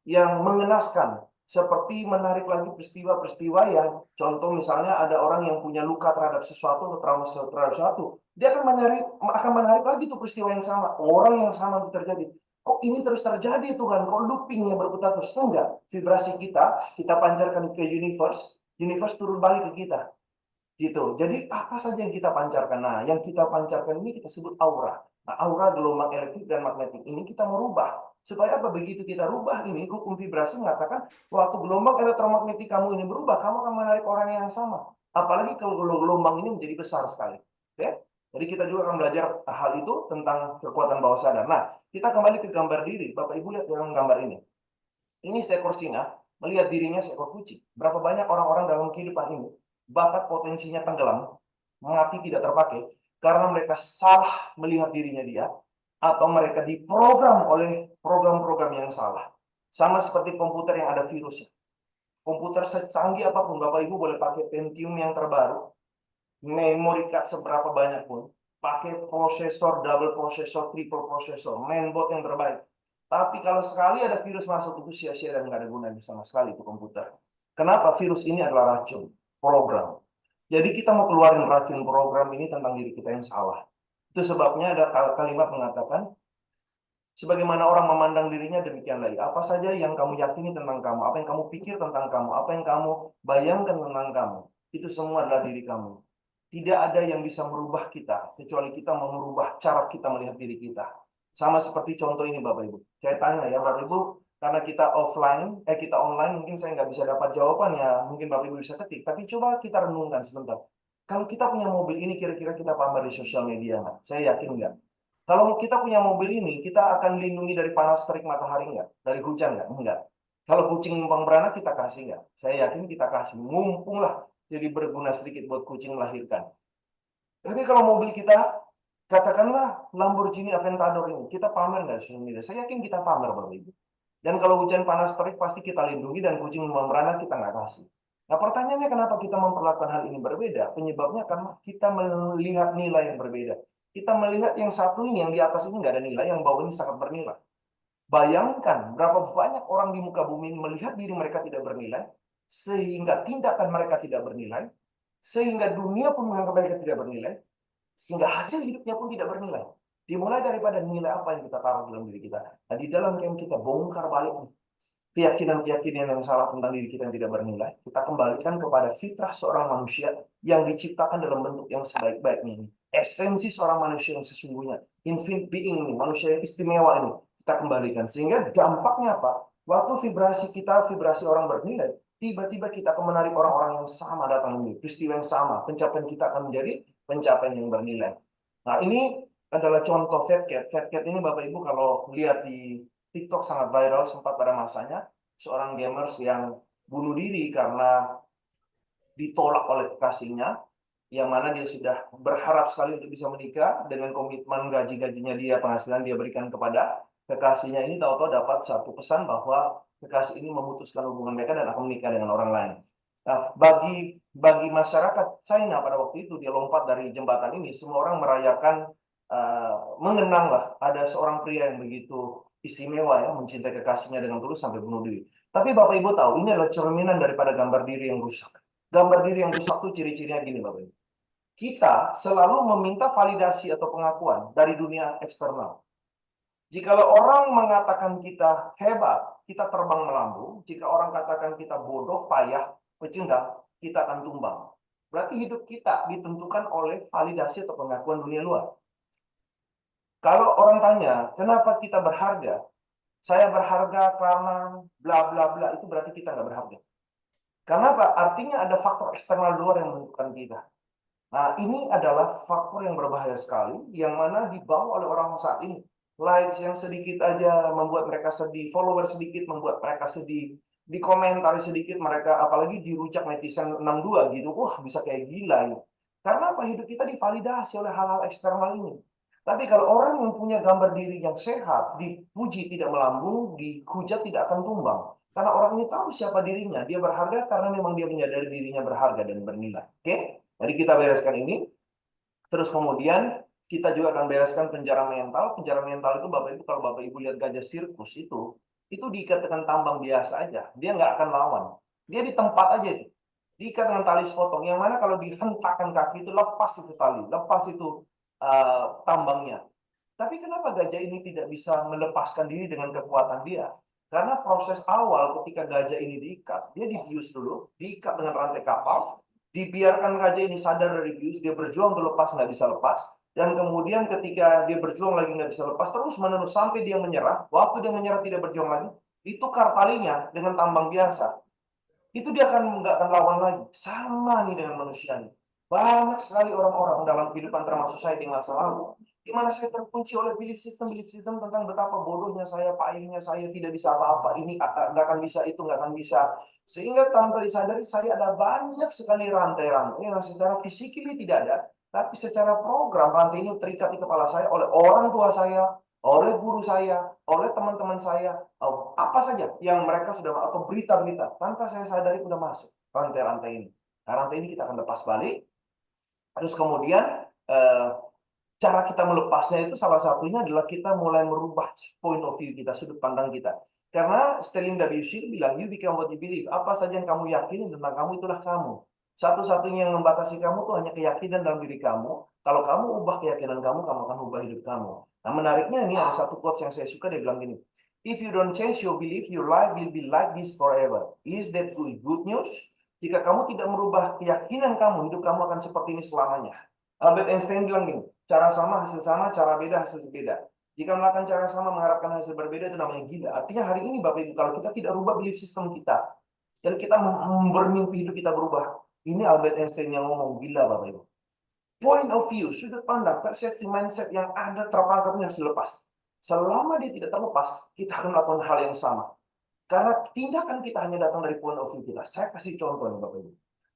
yang mengenaskan. Seperti menarik lagi peristiwa-peristiwa yang contoh misalnya ada orang yang punya luka terhadap sesuatu atau trauma terhadap sesuatu. Dia akan menarik lagi tuh peristiwa yang sama. Orang yang sama itu terjadi. Kok ini terus terjadi Tuhan? Kok loopingnya berputar terus? Enggak. Vibrasi kita pancarkan ke universe turun balik ke kita. Gitu. Jadi apa saja yang kita pancarkan? Nah, yang kita pancarkan ini kita sebut aura. Nah, aura gelombang elektrik dan magnetik ini kita merubah. Supaya apa? Begitu kita rubah ini, hukum vibrasi mengatakan waktu gelombang elektromagnetik kamu ini berubah, kamu akan menarik orang yang sama. Apalagi kalau gelombang ini menjadi besar sekali. Oke? Jadi kita juga akan belajar hal itu tentang kekuatan bawah sadar. Nah, kita kembali ke gambar diri. Bapak Ibu lihat dalam gambar ini. Ini seekor singa melihat dirinya seekor kucing. Berapa banyak orang-orang dalam kehidupan ini bakat potensinya tenggelam, mati tidak terpakai, karena mereka salah melihat dirinya dia, atau mereka diprogram oleh program-program yang salah. Sama seperti komputer yang ada virusnya. Komputer secanggih apapun, Bapak Ibu boleh pakai Pentium yang terbaru, memori card seberapa banyak pun, pakai prosesor, double prosesor, triple prosesor, mainboard yang terbaik. Tapi kalau sekali ada virus masuk itu sia-sia dan nggak ada gunanya sama sekali itu komputer. Kenapa? Virus ini adalah racun, program. Jadi kita mau keluarin racun program ini tentang diri kita yang salah. Itu sebabnya ada kalimat mengatakan, sebagaimana orang memandang dirinya demikian lagi. Apa saja yang kamu yakini tentang kamu, apa yang kamu pikir tentang kamu, apa yang kamu bayangkan tentang kamu, itu semua adalah diri kamu. Tidak ada yang bisa merubah kita, kecuali kita mau merubah cara kita melihat diri kita. Sama seperti contoh ini Bapak Ibu. Saya tanya ya Bapak Ibu, karena kita kita online, mungkin saya nggak bisa dapat jawabannya, mungkin Bapak Ibu bisa ketik. Tapi coba kita renungkan sebentar. Kalau kita punya mobil ini, kira-kira kita pamer di sosial media nggak? Saya yakin nggak. Kalau kita punya mobil ini, kita akan lindungi dari panas terik matahari nggak? Dari hujan nggak? Enggak. Kalau kucing numpang beranak, kita kasih nggak? Saya yakin kita kasih. Mumpung lah, jadi berguna sedikit buat kucing melahirkan. Tapi kalau mobil kita, katakanlah Lamborghini Aventador ini, kita pamer nggak sosial media? Saya yakin kita pamer Bapak Ibu. Dan kalau hujan panas terik, pasti kita lindungi dan kucing numpang beranak kita nggak kasih. Nah, pertanyaannya kenapa kita memperlakukan hal ini berbeda? Penyebabnya karena kita melihat nilai yang berbeda. Kita melihat yang satu ini, yang di atas ini nggak ada nilai, yang bawah ini sangat bernilai. Bayangkan berapa banyak orang di muka bumi ini melihat diri mereka tidak bernilai, sehingga tindakan mereka tidak bernilai, sehingga dunia pun menganggap mereka tidak bernilai, sehingga hasil hidupnya pun tidak bernilai. Dimulai daripada nilai apa yang kita taruh dalam diri kita. Nah, di dalam camp kita bongkar balik keyakinan-keyakinan yang salah tentang diri kita yang tidak bernilai. Kita kembalikan kepada fitrah seorang manusia yang diciptakan dalam bentuk yang sebaik-baiknya ini. Esensi seorang manusia yang sesungguhnya. Infinite being ini, manusia yang istimewa ini. Kita kembalikan. Sehingga dampaknya apa? Waktu vibrasi kita, vibrasi orang bernilai, tiba-tiba kita akan menarik orang-orang yang sama datang ini. Peristiwa yang sama. Pencapaian kita akan menjadi pencapaian yang bernilai. Nah, ini adalah contoh Fat Cat. Fat Cat ini Bapak Ibu kalau lihat di TikTok sangat viral sempat pada masanya, seorang gamers yang bunuh diri karena ditolak oleh kekasihnya, yang mana dia sudah berharap sekali untuk bisa menikah dengan komitmen gaji-gajinya dia, penghasilan dia berikan kepada kekasihnya ini, tahu-tahu dapat satu pesan bahwa kekasih ini memutuskan hubungan mereka dan akan menikah dengan orang lain. Nah, bagi masyarakat China pada waktu itu dia lompat dari jembatan ini, semua orang merayakan, mengenang lah ada seorang pria yang begitu istimewa ya, mencintai kekasihnya dengan tulus sampai bunuh diri. Tapi Bapak Ibu tahu, ini adalah cerminan daripada gambar diri yang rusak. Gambar diri yang rusak itu ciri-cirinya gini Bapak Ibu. Kita selalu meminta validasi atau pengakuan dari dunia eksternal. Jikalau orang mengatakan kita hebat, kita terbang melambung. Jika orang katakan kita bodoh, payah, pecundang, kita akan tumbang. Berarti hidup kita ditentukan oleh validasi atau pengakuan dunia luar. Kalau orang tanya, kenapa kita berharga? Saya berharga karena bla bla bla, itu berarti kita nggak berharga. Karena apa? Artinya ada faktor eksternal luar yang menentukan kita. Nah, ini adalah faktor yang berbahaya sekali, yang mana dibawa oleh orang saat ini. Likes yang sedikit aja membuat mereka sedih, follower sedikit membuat mereka sedih, di komentar sedikit mereka, apalagi dirujak netizen 62 gitu, wah bisa kayak gila ya. Karena apa? Hidup kita divalidasi oleh hal-hal eksternal ini. Tapi kalau orang yang punya gambar diri yang sehat, dipuji tidak melambung, dihujat tidak akan tumbang. Karena orang ini tahu siapa dirinya, dia berharga karena memang dia menyadari dirinya berharga dan bernilai. Oke? Jadi kita bereskan ini, terus kemudian kita juga akan bereskan penjara mental. Penjara mental itu Bapak Ibu, kalau Bapak Ibu lihat gajah sirkus itu diikat dengan tambang biasa aja. Dia nggak akan lawan. Dia di tempat aja itu. Diikat dengan tali sepotong. Yang mana kalau dihentakkan kaki itu lepas itu tali, lepas itu tambangnya. Tapi kenapa gajah ini tidak bisa melepaskan diri dengan kekuatan dia? Karena proses awal ketika gajah ini diikat, dia dibius dulu, diikat dengan rantai kapal, dibiarkan gajah ini sadar dari bius, dia berjuang untuk lepas, nggak bisa lepas. Dan kemudian ketika dia berjuang lagi nggak bisa lepas, terus menerus sampai dia menyerah. Waktu dia menyerah tidak berjuang lagi, ditukar talinya dengan tambang biasa. Itu dia nggak akan lawan lagi. Sama nih dengan manusia nih. Banyak sekali orang-orang dalam kehidupan termasuk saya di masa lalu, di mana saya terkunci oleh belief system tentang betapa bodohnya saya, payahnya saya, tidak bisa apa-apa, ini nggak akan bisa, itu nggak akan bisa. Sehingga tanpa disadari saya ada banyak sekali rantai-rantai yang secara fisikly tidak ada, tapi secara program rantai ini terikat di kepala saya oleh orang tua saya, oleh guru saya, oleh teman-teman saya, apa saja yang mereka sudah, atau berita-berita, tanpa saya sadari sudah masuk rantai-rantai ini. Nah, rantai ini kita akan lepas balik. Terus kemudian cara kita melepasnya itu salah satunya adalah kita mulai merubah point of view kita, sudut pandang kita. Karena Sterling W.C. bilang, you become what you believe. Apa saja yang kamu yakini tentang kamu, itulah kamu. Satu-satunya yang membatasi kamu tuh hanya keyakinan dalam diri kamu. Kalau kamu ubah keyakinan kamu, kamu akan ubah hidup kamu. Nah, menariknya ini ada satu quotes yang saya suka, dia bilang gini, if you don't change your belief, your life will be like this forever. Is that good news? Jika kamu tidak merubah keyakinan kamu, hidup kamu akan seperti ini selamanya. Albert Einstein bilang gini, cara sama, hasil sama, cara beda, hasil berbeda. Jika melakukan cara sama, mengharapkan hasil berbeda, itu namanya gila. Artinya hari ini Bapak Ibu, kalau kita tidak rubah belief system kita, dan kita bermimpi hidup kita berubah, ini Albert Einstein yang ngomong, gila Bapak Ibu. Point of view, sudut pandang, persepsi, mindset yang ada terperangkapnya harus dilepas. Selama dia tidak terlepas, kita akan melakukan hal yang sama. Karena tindakan kita hanya datang dari point of view kita. Saya kasih contoh nih Bapak Ibu.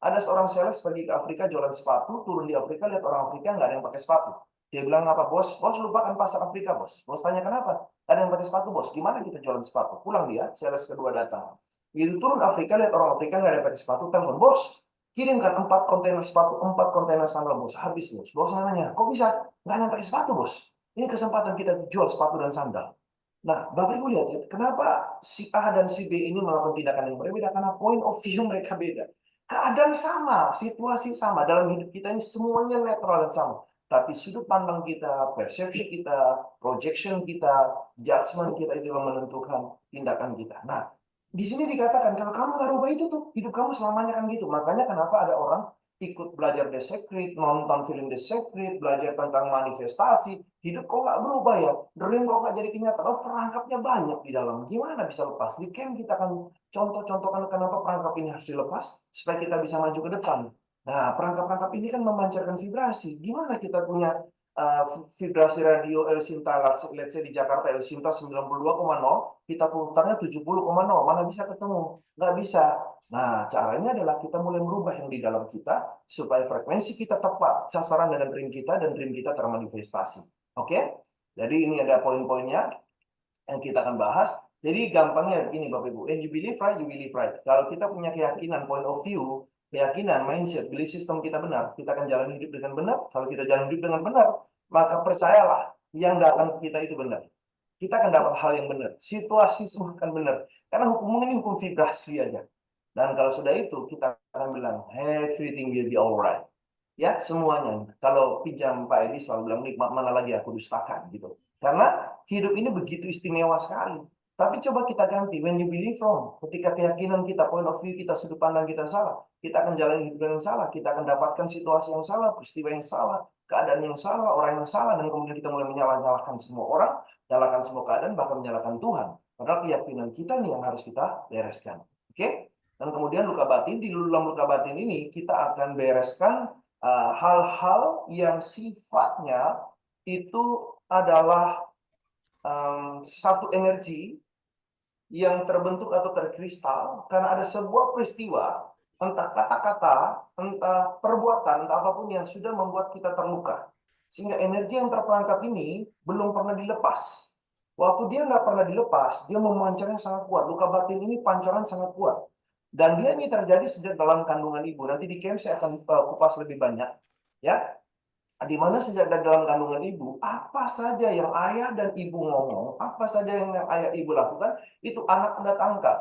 Ada seorang sales pergi ke Afrika jualan sepatu, turun di Afrika, lihat orang Afrika nggak ada yang pakai sepatu. Dia bilang apa, bos lupakan pasar Afrika, bos. Bos tanya kenapa? Ada yang pakai sepatu, bos. Gimana kita jualan sepatu? Pulang dia, sales kedua datang. Begitu turun Afrika, lihat orang Afrika nggak ada pakai sepatu, telepon, bos, kirimkan 4 kontainer sepatu, 4 kontainer sandal, bos. Habis, bos. Bos nanya, kok bisa? Nggak ada yang pakai sepatu, bos. Ini kesempatan kita jual sepatu dan sandal. Nah, Bapak Ibu lihat ya, kenapa si A dan si B ini melakukan tindakan yang berbeda? Karena point of view mereka beda. Keadaan sama, situasi sama. Dalam hidup kita ini semuanya netral dan sama. Tapi sudut pandang kita, persepsi kita, projection kita, judgment kita itu yang menentukan tindakan kita. Nah, di sini dikatakan kalau kamu nggak rubah itu tuh, hidup kamu selamanya kan gitu. Makanya kenapa ada orang ikut belajar The Secret, nonton film The Secret, belajar tentang manifestasi, hidup kok nggak berubah ya? Dream kok nggak jadi kenyataan? Oh, perangkapnya banyak di dalam. Gimana bisa lepas? Di camp kita akan contoh-contohkan kenapa perangkap ini harus dilepas supaya kita bisa maju ke depan. Nah, perangkap-perangkap ini kan memancarkan vibrasi. Gimana kita punya vibrasi radio El Sinta, let's say di Jakarta El Sinta 92,0, kita putarnya 70,0, mana bisa ketemu? Nggak bisa. Nah, caranya adalah kita mulai merubah yang di dalam kita supaya frekuensi kita tepat sasaran dengan dream kita dan dream kita termanifestasi. Oke? Jadi ini ada poin-poinnya yang kita akan bahas. Jadi gampangnya begini Bapak Ibu, you believe right, you believe right. Kalau kita punya keyakinan, point of view, keyakinan, mindset, belief system kita benar, kita akan jalan hidup dengan benar. Kalau kita jalan hidup dengan benar, maka percayalah yang datang ke kita itu benar. Kita akan dapat hal yang benar. Situasi semua akan benar. Karena hukum ini hukum vibrasi aja. Dan kalau sudah itu, kita akan bilang, everything will be alright. Ya, semuanya. Kalau pinjam Pak Edi selalu bilang, nikmat mana lagi aku dustakan, gitu. Karena hidup ini begitu istimewa sekali. Tapi coba kita ganti, when you believe wrong. Ketika keyakinan kita, point of view kita, sudut pandang kita salah, kita akan jalan hidup dengan salah. Kita akan dapatkan situasi yang salah, peristiwa yang salah, keadaan yang salah, orang yang salah, dan kemudian kita mulai menyalahkan semua orang, menyalahkan semua keadaan, bahkan menyalahkan Tuhan. Padahal keyakinan kita nih yang harus kita bereskan. Oke? Dan kemudian luka batin, di dalam luka batin ini kita akan bereskan hal-hal yang sifatnya itu adalah satu energi yang terbentuk atau terkristal karena ada sebuah peristiwa, entah kata-kata, entah perbuatan, entah apapun yang sudah membuat kita terluka. Sehingga energi yang terperangkap ini belum pernah dilepas. Waktu dia nggak pernah dilepas, dia memancarnya sangat kuat. Luka batin ini pancaran sangat kuat. Dan dia ini terjadi sejak dalam kandungan ibu. Nanti di camp saya akan kupas lebih banyak. Ya, di mana sejak dalam kandungan ibu, apa saja yang ayah dan ibu ngomong, apa saja yang ayah ibu lakukan, itu anak udah tangkap.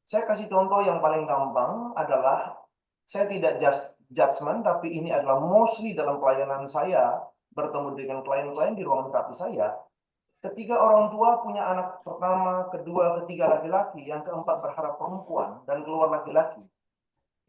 Saya kasih contoh yang paling gampang adalah, saya tidak just judgment, tapi ini adalah mostly dalam pelayanan saya, bertemu dengan klien-klien di ruang terapi saya. Ketika orang tua punya anak pertama, kedua, ketiga laki-laki, yang keempat berharap perempuan, dan keluar laki-laki,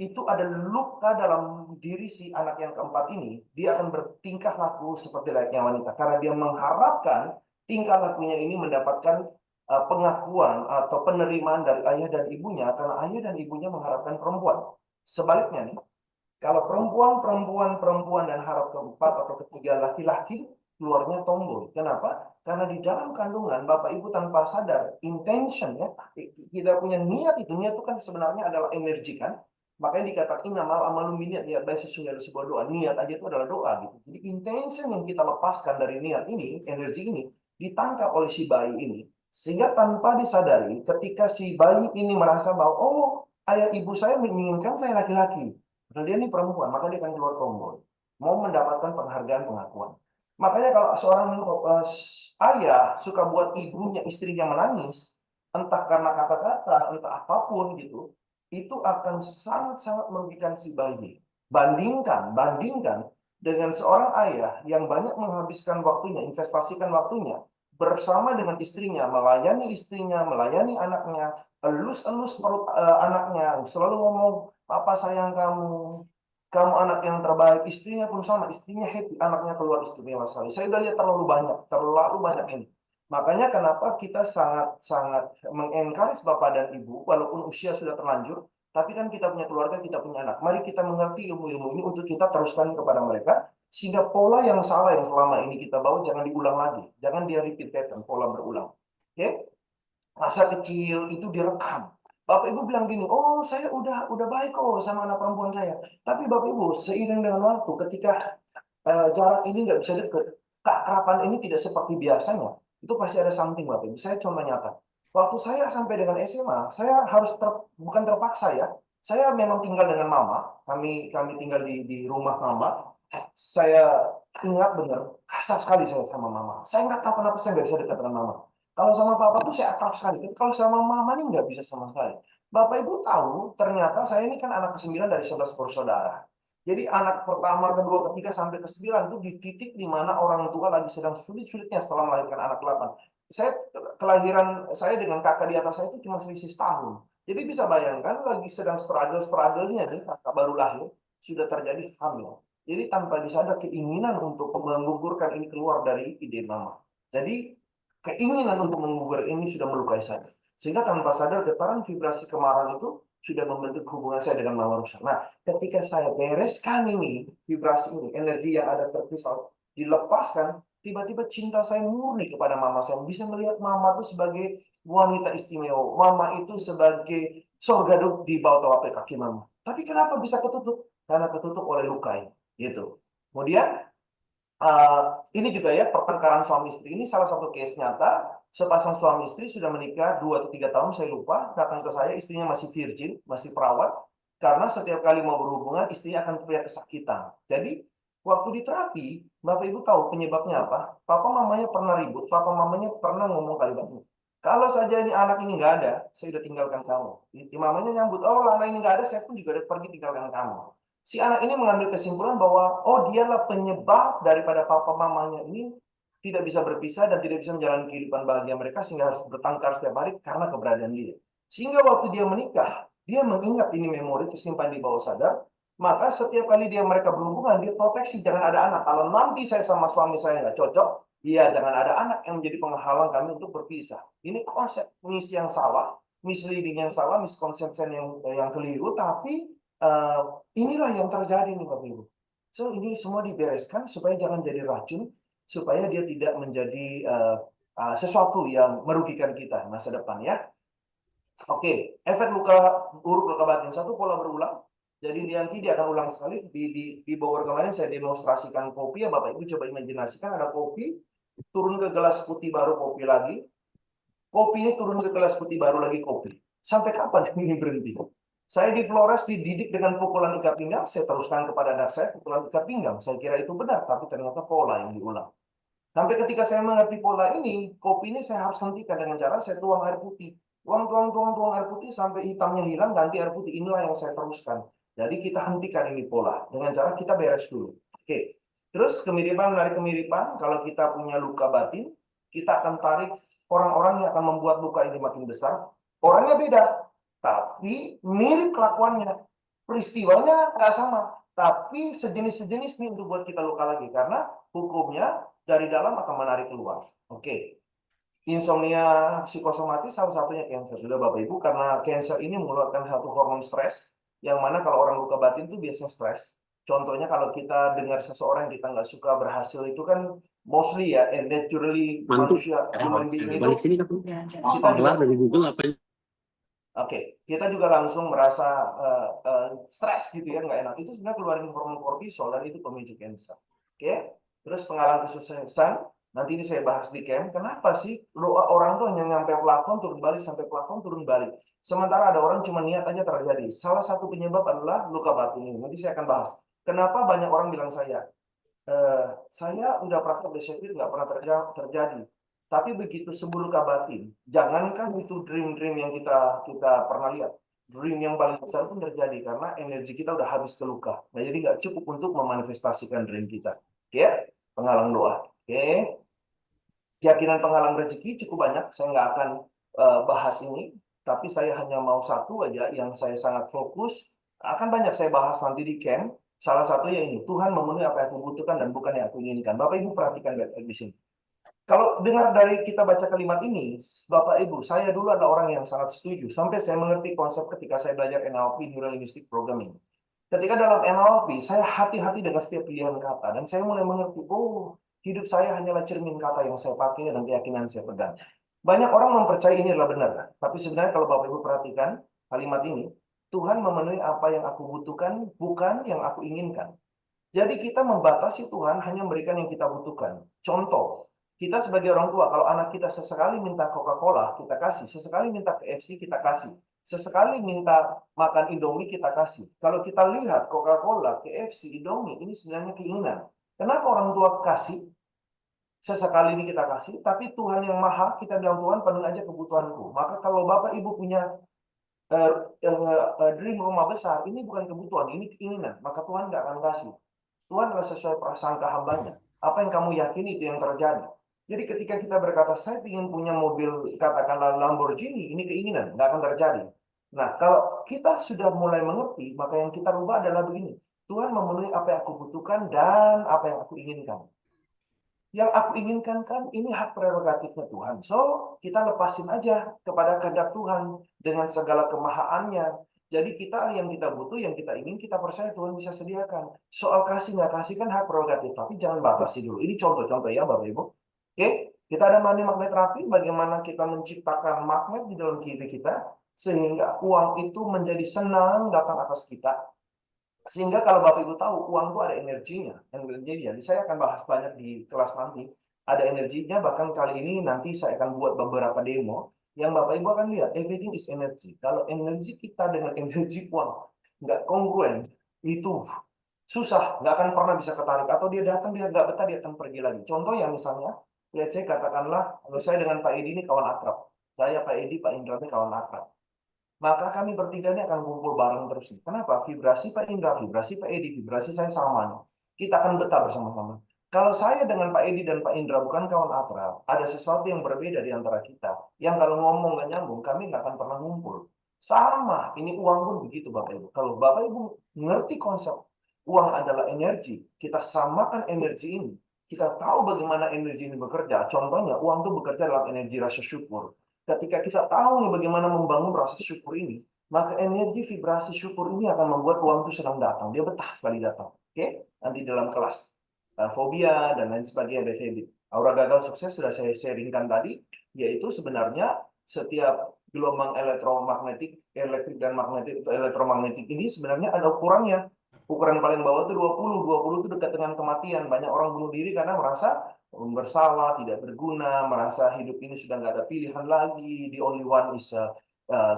itu ada luka dalam diri si anak yang keempat ini, dia akan bertingkah laku seperti layaknya wanita. Karena dia mengharapkan tingkah lakunya ini mendapatkan pengakuan atau penerimaan dari ayah dan ibunya, karena ayah dan ibunya mengharapkan perempuan. Sebaliknya nih, kalau perempuan dan harap keempat atau ketiga laki-laki, keluarnya tomboy. Kenapa? Karena di dalam kandungan Bapak Ibu tanpa sadar, intention ya, kita punya niat itu kan sebenarnya adalah energi kan. Makanya dikatakan innamal amalu niat ya, baik sesungguhnya ada sebuah doa. Niat aja itu adalah doa gitu. Jadi intention yang kita lepaskan dari niat ini, energi ini ditangkap oleh si bayi ini. Sehingga tanpa disadari, ketika si bayi ini merasa bahwa oh, ayah ibu saya menginginkan saya laki-laki. Padahal dia ini perempuan, maka dia akan keluar tomboy. Mau mendapatkan penghargaan, pengakuan. Makanya kalau seorang ayah suka buat ibunya, istrinya menangis, entah karena kata-kata, entah apapun gitu, itu akan sangat-sangat merugikan si bayi. Bandingkan dengan seorang ayah yang banyak menghabiskan waktunya, investasikan waktunya, bersama dengan istrinya, melayani anaknya, elus-elus perut anaknya, selalu ngomong, Papa sayang kamu, kamu anak yang terbaik. Istrinya pun sama, istrinya happy, anaknya keluar istimewa sekali. Saya udah lihat terlalu banyak ini. Makanya kenapa kita sangat mengencourage Bapak dan Ibu, walaupun usia sudah terlanjur, tapi kan kita punya keluarga, kita punya anak. Mari kita mengerti ilmu-ilmu ini untuk kita teruskan kepada mereka, sehingga pola yang salah yang selama ini kita bawa jangan diulang lagi. Jangan dia repeat pattern, pola berulang. Oke? Masa kecil itu direkam. Bapak Ibu bilang gini, oh saya udah baik kok sama anak perempuan saya. Tapi Bapak Ibu, seiring dengan waktu, ketika jarak ini nggak bisa deket, keakraban ini tidak seperti biasanya, itu pasti ada something Bapak Ibu. Saya contoh nyata. Waktu saya sampai dengan SMA, saya harus bukan terpaksa ya. Saya memang tinggal dengan mama. Kami tinggal di rumah mama. Saya ingat benar, kasar sekali saya sama mama. Saya nggak tahu kenapa saya nggak bisa dekat dengan mama. Kalau sama papa tuh saya akrab sekali. Tapi kalau sama mama nih nggak bisa sama sekali. Bapak Ibu tahu, ternyata saya ini kan anak ke-9 dari 11 bersaudara. Jadi anak pertama, kedua, ketiga, sampai ke-9 itu di titik di mana orang tua lagi sedang sulit-sulitnya setelah melahirkan anak 8. Kelahiran saya dengan kakak di atas saya itu cuma selisih setahun. Jadi bisa bayangkan lagi sedang struggle-nya nih, kakak baru lahir, sudah terjadi hamil. Jadi tanpa disadar keinginan untuk menggugurkan ini keluar dari ide mama. Jadi keinginan untuk menggugur ini sudah melukai saya. Sehingga tanpa sadar getaran vibrasi kemarahan itu sudah membentuk hubungan saya dengan mama rusak. Nah, ketika saya bereskan ini, vibrasi ini, energi yang ada terpisah, dilepaskan, tiba-tiba cinta saya murni kepada mama saya. Bisa melihat mama itu sebagai wanita istimewa. Mama itu sebagai surga di bawah telapak kaki mama. Tapi kenapa bisa ketutup? Karena ketutup oleh luka ini. Gitu. Kemudian, ini juga ya, pertengkaran suami istri. Ini salah satu case nyata. Sepasang suami istri sudah menikah 2 atau 3 tahun, saya lupa. Datang ke saya, istrinya masih virgin, masih perawat. Karena setiap kali mau berhubungan, istrinya akan teriak kesakitan. Jadi, waktu di terapi, Bapak Ibu tahu penyebabnya apa? Papa mamanya pernah ribut, papa mamanya pernah ngomong kalimat ini. Kalau saja ini anak ini nggak ada, saya udah tinggalkan kamu. Mamanya nyambut, oh anak ini nggak ada, saya pun juga udah pergi tinggalkan kamu. Si anak ini mengambil kesimpulan bahwa, oh dialah penyebab daripada papa mamanya ini tidak bisa berpisah dan tidak bisa menjalani kehidupan bahagia mereka sehingga harus bertengkar setiap hari karena keberadaan dia. Sehingga waktu dia menikah, dia mengingat ini memori tersimpan di bawah sadar. Maka setiap kali mereka berhubungan, dia proteksi jangan ada anak. Kalau nanti saya sama suami saya nggak cocok, iya jangan ada anak yang menjadi penghalang kami untuk berpisah. Ini konsep misi yang salah, misleading yang salah, misconception yang keliru, tapi inilah yang terjadi nih Bapak Ibu. So ini semua dibereskan supaya jangan jadi racun, supaya dia tidak menjadi sesuatu yang merugikan kita masa depan ya. Oke, efek luka buruk luka batin satu pola berulang. Jadi nanti dia akan ulang sekali. Di Bogor kemarin saya demonstrasikan kopi ya Bapak Ibu coba imajinasikan ada kopi turun ke gelas putih baru kopi lagi. Kopi ini turun ke gelas putih baru lagi kopi. Sampai kapan ini berhenti? Saya di Flores dididik dengan pukulan ikat pinggang, saya teruskan kepada anak saya pukulan ikat pinggang. Saya kira itu benar, tapi ternyata pola yang diulang. Sampai ketika saya mengerti pola ini, kopi ini saya harus hentikan dengan cara saya tuang air putih. Tuang air putih sampai hitamnya hilang, ganti air putih. Inilah yang saya teruskan. Jadi kita hentikan ini pola dengan cara kita beres dulu. Oke. Terus kemiripan menarik kemiripan, kalau kita punya luka batin, kita akan tarik orang-orang yang akan membuat luka ini makin besar. Orangnya beda, tapi mirip kelakuannya. Peristiwanya nggak sama, tapi sejenis-sejenis nih untuk buat kita luka lagi. Karena hukumnya dari dalam akan menarik keluar. Oke. Insomnia psikosomatis salah satunya cancer. Sudah Bapak Ibu, karena cancer ini mengeluarkan satu hormon stres, yang mana kalau orang luka batin itu biasanya stres. Contohnya kalau kita dengar seseorang yang kita nggak suka berhasil itu kan mostly ya, and naturally manusia, human being itu, kita juga dari Google apa? Oke, kita juga langsung merasa stres gitu ya, nggak enak. Itu sebenarnya keluarin hormon kortisol dan itu pemicu cancer. Oke, terus pengalaman kesuksesan, nanti ini saya bahas di camp. Kenapa sih orang tuh hanya nyampe plafon turun balik sampai plafon turun balik, sementara ada orang cuma niat aja terjadi. Salah satu penyebab adalah luka batin ini. Nanti saya akan bahas. Kenapa banyak orang bilang saya udah praktek BCP nggak pernah terjadi. Tapi begitu sembuh luka batin, jangankan itu dream-dream yang kita pernah lihat, dream yang paling besar pun terjadi karena energi kita udah habis ke luka. Nah, jadi nggak cukup untuk memanifestasikan dream kita. Oke, penghalang doa. Oke, keyakinan penghalang rezeki cukup banyak. Saya nggak akan bahas ini, tapi saya hanya mau satu aja yang saya sangat fokus. Akan banyak saya bahas nanti di camp. Salah satunya ini, Tuhan memenuhi apa yang aku butuhkan dan bukan yang aku inginkan. Bapak Ibu perhatikan baik-baik di sini. Kalau dengar dari kita baca kalimat ini, Bapak Ibu, saya dulu adalah orang yang sangat setuju. Sampai saya mengerti konsep ketika saya belajar NLP, Neuro Linguistic Programming. Ketika dalam NLP, saya hati-hati dengan setiap pilihan kata. Dan saya mulai mengerti, oh, hidup saya hanyalah cermin kata yang saya pakai dan keyakinan saya pegang. Banyak orang mempercayai ini adalah benar. Tapi sebenarnya kalau Bapak Ibu perhatikan kalimat ini, Tuhan memenuhi apa yang aku butuhkan, bukan yang aku inginkan. Jadi kita membatasi Tuhan hanya memberikan yang kita butuhkan. Contoh, Kita sebagai orang tua, kalau anak kita sesekali minta Coca-Cola, kita kasih. Sesekali minta KFC, kita kasih. Sesekali minta makan Indomie, kita kasih. Kalau kita lihat Coca-Cola, KFC, Indomie, ini sebenarnya keinginan. Kenapa orang tua kasih? Sesekali ini kita kasih, tapi Tuhan yang maha, kita bilang, Tuhan penuhi aja kebutuhanku. Maka kalau Bapak Ibu punya dream rumah besar, ini bukan kebutuhan, ini keinginan. Maka Tuhan nggak akan kasih. Tuhan adalah sesuai prasangka hambanya. Apa yang kamu yakini itu yang terjadi. Jadi ketika kita berkata, saya ingin punya mobil, katakanlah Lamborghini, ini keinginan, nggak akan terjadi. Nah, kalau kita sudah mulai mengerti, maka yang kita rubah adalah begini. Tuhan memenuhi apa yang aku butuhkan dan apa yang aku inginkan. Yang aku inginkan kan ini hak prerogatifnya Tuhan. So, kita lepasin aja kepada kehendak Tuhan dengan segala kemahaannya. Jadi kita yang kita butuh, yang kita ingin, kita percaya Tuhan bisa sediakan. Soal kasih nggak kasih kan hak prerogatif, tapi jangan batasi dulu. Ini contoh-contoh ya Bapak Ibu. Oke, kita ada money magnet terapi, bagaimana kita menciptakan magnet di dalam diri kita, sehingga uang itu menjadi senang datang atas kita. Sehingga kalau Bapak Ibu tahu, uang itu ada energinya. Jadi saya akan bahas banyak di kelas nanti. Ada energinya, bahkan kali ini nanti saya akan buat beberapa demo yang Bapak Ibu akan lihat, everything is energy. Kalau energi kita dengan energi uang nggak kongruen, itu susah, nggak akan pernah bisa ketarik. Atau dia datang, dia nggak betah, dia akan pergi lagi. Contoh yang misalnya, lihat saya katakanlah, kalau saya dengan Pak Edi ini kawan akrab. Saya, Pak Edi, Pak Indra ini kawan akrab. Maka kami bertiga ini akan kumpul bareng terus. Kenapa? Vibrasi Pak Indra, vibrasi Pak Edi, vibrasi saya sama. Kita akan betah bersama-sama. Kalau saya dengan Pak Edi dan Pak Indra bukan kawan akrab, ada sesuatu yang berbeda di antara kita. Yang kalau ngomong nggak nyambung, kami nggak akan pernah ngumpul. Sama, ini uang pun begitu Bapak Ibu. Kalau Bapak Ibu ngerti konsep uang adalah energi, kita samakan energi ini. Kita tahu bagaimana energi ini bekerja. Contohnya, uang itu bekerja dalam energi rasa syukur. Ketika kita tahu nih bagaimana membangun rasa syukur ini, maka energi vibrasi syukur ini akan membuat uang itu sedang datang. Dia betah sekali datang. Oke? Nanti dalam kelas fobia dan lain sebagainya dari habit. Aura gagal sukses sudah saya sharingkan tadi, yaitu sebenarnya setiap gelombang elektromagnetik, elektrik dan magnetik atau elektromagnetik ini sebenarnya ada ukurannya. Ukuran paling bawah itu 20. 20 itu dekat dengan kematian. Banyak orang bunuh diri karena merasa bersalah, tidak berguna, merasa hidup ini sudah nggak ada pilihan lagi, the only one is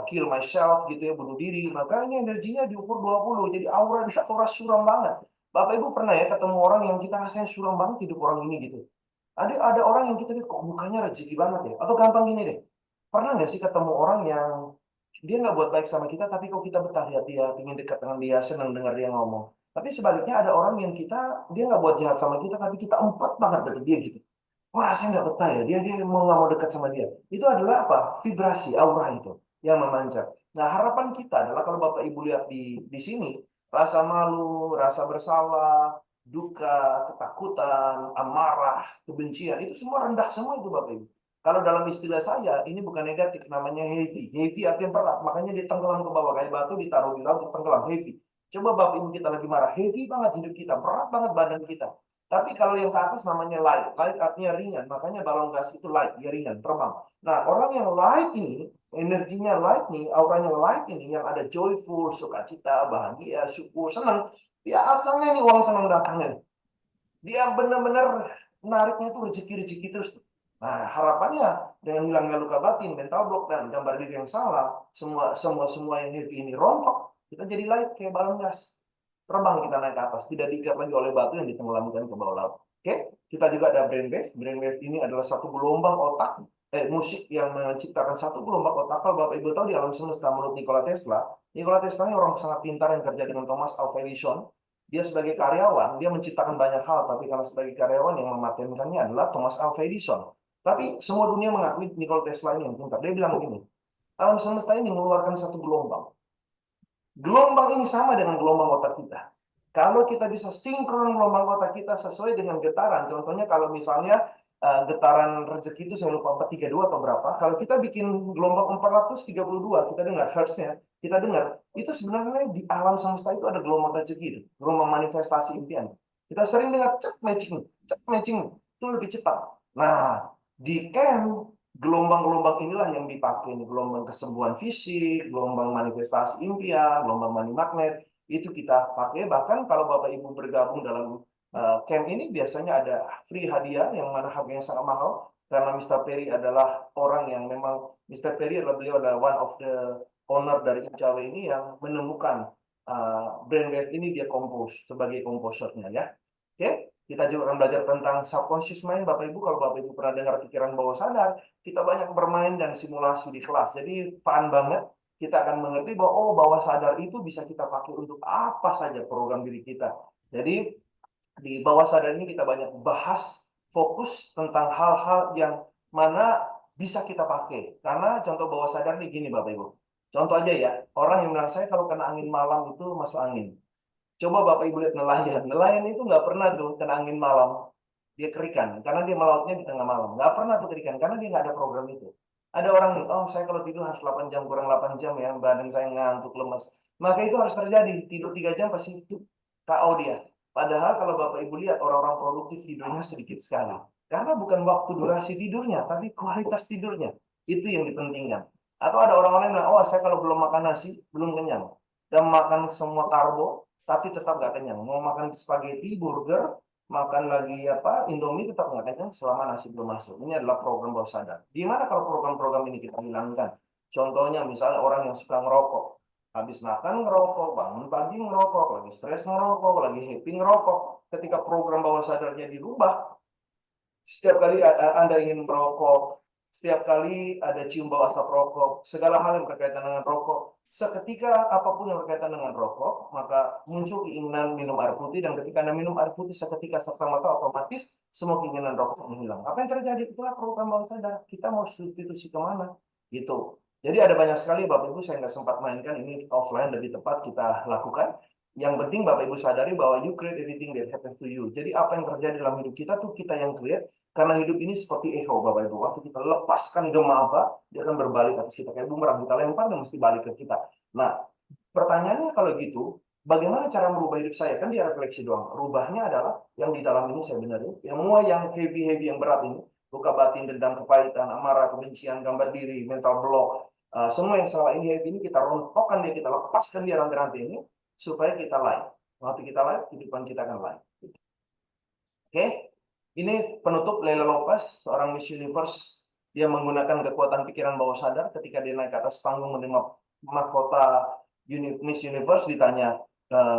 kill myself gitu ya, bunuh diri. Makanya energinya diukur 20. Jadi aura suram banget. Bapak Ibu pernah ya ketemu orang yang kita rasanya suram banget hidup orang ini gitu. Ada orang yang kita lihat kok mukanya rezeki banget ya. Atau gampang gini deh. Pernah nggak sih ketemu orang yang dia nggak buat baik sama kita, tapi kok kita betah lihat dia, ingin dekat dengan dia, senang dengar dia ngomong. Tapi sebaliknya ada orang yang dia nggak buat jahat sama kita, tapi kita empat banget deket dia gitu. Oh rasanya nggak betah ya, dia nggak mau dekat sama dia. Itu adalah apa? Vibrasi, aura itu yang memancar. Nah harapan kita adalah kalau Bapak Ibu lihat di sini, rasa malu, rasa bersalah, duka, ketakutan, amarah, kebencian, itu semua rendah semua itu Bapak Ibu. Kalau dalam istilah saya, ini bukan negatif, namanya heavy. Heavy artinya berat, makanya ditenggelam ke bawah. Kayak batu ditaruh di laut, ditenggelam, heavy. Coba Bapak Ibu kita lagi marah, heavy banget hidup kita, berat banget badan kita. Tapi kalau yang ke atas namanya light. Light artinya ringan, makanya balon gas itu light, dia ringan, terbang. Nah, orang yang light ini, energinya light nih, auranya light ini, yang ada joyful, sukacita, bahagia, syukur, senang. Dia asalnya nih uang senang datangnya. Dia benar-benar nariknya itu rezeki-rezeki terus. Nah, harapannya dengan hilangnya luka batin, mental block dan gambar diri yang salah, semua yang happy ini rontok, kita jadi light kayak balon gas. Terbang kita naik ke atas, tidak diikat lagi oleh batu yang ditenggelamkan ke bawah laut. Oke, kita juga ada brainwave. Brainwave ini adalah satu gelombang otak, musik yang menciptakan satu gelombang otak. Kalau Bapak Ibu tahu di alam semesta menurut Nikola Tesla ini orang sangat pintar yang kerja dengan Thomas Alva Edison. Dia sebagai karyawan, dia menciptakan banyak hal, tapi karena sebagai karyawan yang mematenkannya adalah Thomas Alva Edison. Tapi semua dunia mengakui Nikola Tesla ini yang pintar. Dia bilang begini, alam semesta ini mengeluarkan satu gelombang. Gelombang ini sama dengan gelombang otak kita. Kalau kita bisa sinkron gelombang otak kita sesuai dengan getaran, contohnya kalau misalnya getaran rezeki itu saya lupa 432 atau berapa, kalau kita bikin gelombang 432, kita dengar hertznya, kita dengar, itu sebenarnya di alam semesta itu ada gelombang rezeki itu, gelombang manifestasi impian. Kita sering dengar cek matching, itu lebih cepat. Nah, di camp, gelombang-gelombang inilah yang dipakai, gelombang kesembuhan fisik, gelombang manifestasi impian, gelombang money magnet, itu kita pakai. Bahkan kalau Bapak Ibu bergabung dalam Camp ini biasanya ada free hadiah yang mana harganya sangat mahal karena Mr. Perry adalah orang yang memang Mr. Perry adalah beliau adalah one of the owner dari Incawe ini yang menemukan brainwave ini dia compose sebagai komposernya ya. Oke, kita juga akan belajar tentang subconscious mind Bapak Ibu. Kalau Bapak Ibu pernah dengar pikiran bawah sadar, kita banyak bermain dan simulasi di kelas. Jadi fun banget. Kita akan mengerti bahwa oh bawah sadar itu bisa kita pakai untuk apa saja program diri kita. Jadi di bawah sadar ini kita banyak bahas fokus tentang hal-hal yang mana bisa kita pakai. Karena contoh bawah sadar ini gini Bapak Ibu. Contoh aja ya, orang yang bilang saya kalau kena angin malam itu masuk angin. Coba Bapak Ibu lihat nelayan. Nelayan itu nggak pernah tuh kena angin malam. Dia kerikan, karena dia melautnya di tengah malam. Nggak pernah tuh kerikan, karena dia nggak ada program itu. Ada orang, oh saya kalau tidur harus 8 jam, kurang 8 jam ya, badan saya ngantuk, lemas. Maka itu harus terjadi. Tidur 3 jam pasti itu KO dia. Padahal kalau Bapak Ibu lihat orang-orang produktif tidurnya sedikit sekali. Karena bukan waktu durasi tidurnya, tapi kualitas tidurnya. Itu yang dipentingkan. Atau ada orang-orang yang bilang, oh saya kalau belum makan nasi, belum kenyang. Dan makan semua karbo, tapi tetap nggak kenyang. Mau makan spaghetti, burger, makan lagi Indomie tetap nggak kenyang selama nasi belum masuk. Ini adalah program bawah sadar. Gimana kalau program-program ini kita hilangkan? Contohnya misalnya orang yang suka ngerokok. Habis makan ngerokok, bangun pagi ngerokok, lagi stres ngerokok, lagi happy ngerokok. Ketika program bawah sadarnya dirubah, setiap kali Anda ingin merokok, setiap kali ada cium bau asap rokok, segala hal yang berkaitan dengan rokok, seketika apapun yang berkaitan dengan rokok, maka muncul keinginan minum air putih, dan ketika Anda minum air putih seketika serta-merta otomatis semua keinginan rokok menghilang. Apa yang terjadi? Itulah program bawah sadar. Kita mau substitusi kemana? Gitu. Jadi ada banyak sekali Bapak Ibu, saya nggak sempat mainkan, ini offline lebih tepat kita lakukan. Yang penting Bapak Ibu sadari bahwa you create everything that happens to you. Jadi apa yang terjadi dalam hidup kita tuh kita yang create, karena hidup ini seperti echo Bapak Ibu. Waktu kita lepaskan gema apa, dia akan berbalik atas kita. Kayak bumerang, kita lempar dan mesti balik ke kita. Nah, pertanyaannya kalau gitu, bagaimana cara merubah hidup saya? Kan dia refleksi doang. Rubahnya adalah yang di dalam ini saya benerin. Yang semua yang heavy-heavy, yang berat ini, luka batin, dendam, kepahitan, amarah, kebencian, gambar diri, mental block, semua yang salah ini heavy ini kita rontokkan dia, kita lepaskan dia rantai-rantai ini supaya kita light. Waktu kita light, kehidupan kita akan light. Oke, ini penutup Leila Lopez, seorang Miss Universe. Dia menggunakan kekuatan pikiran bawah sadar ketika dia naik ke atas panggung menerima mahkota Miss Universe. Ditanya,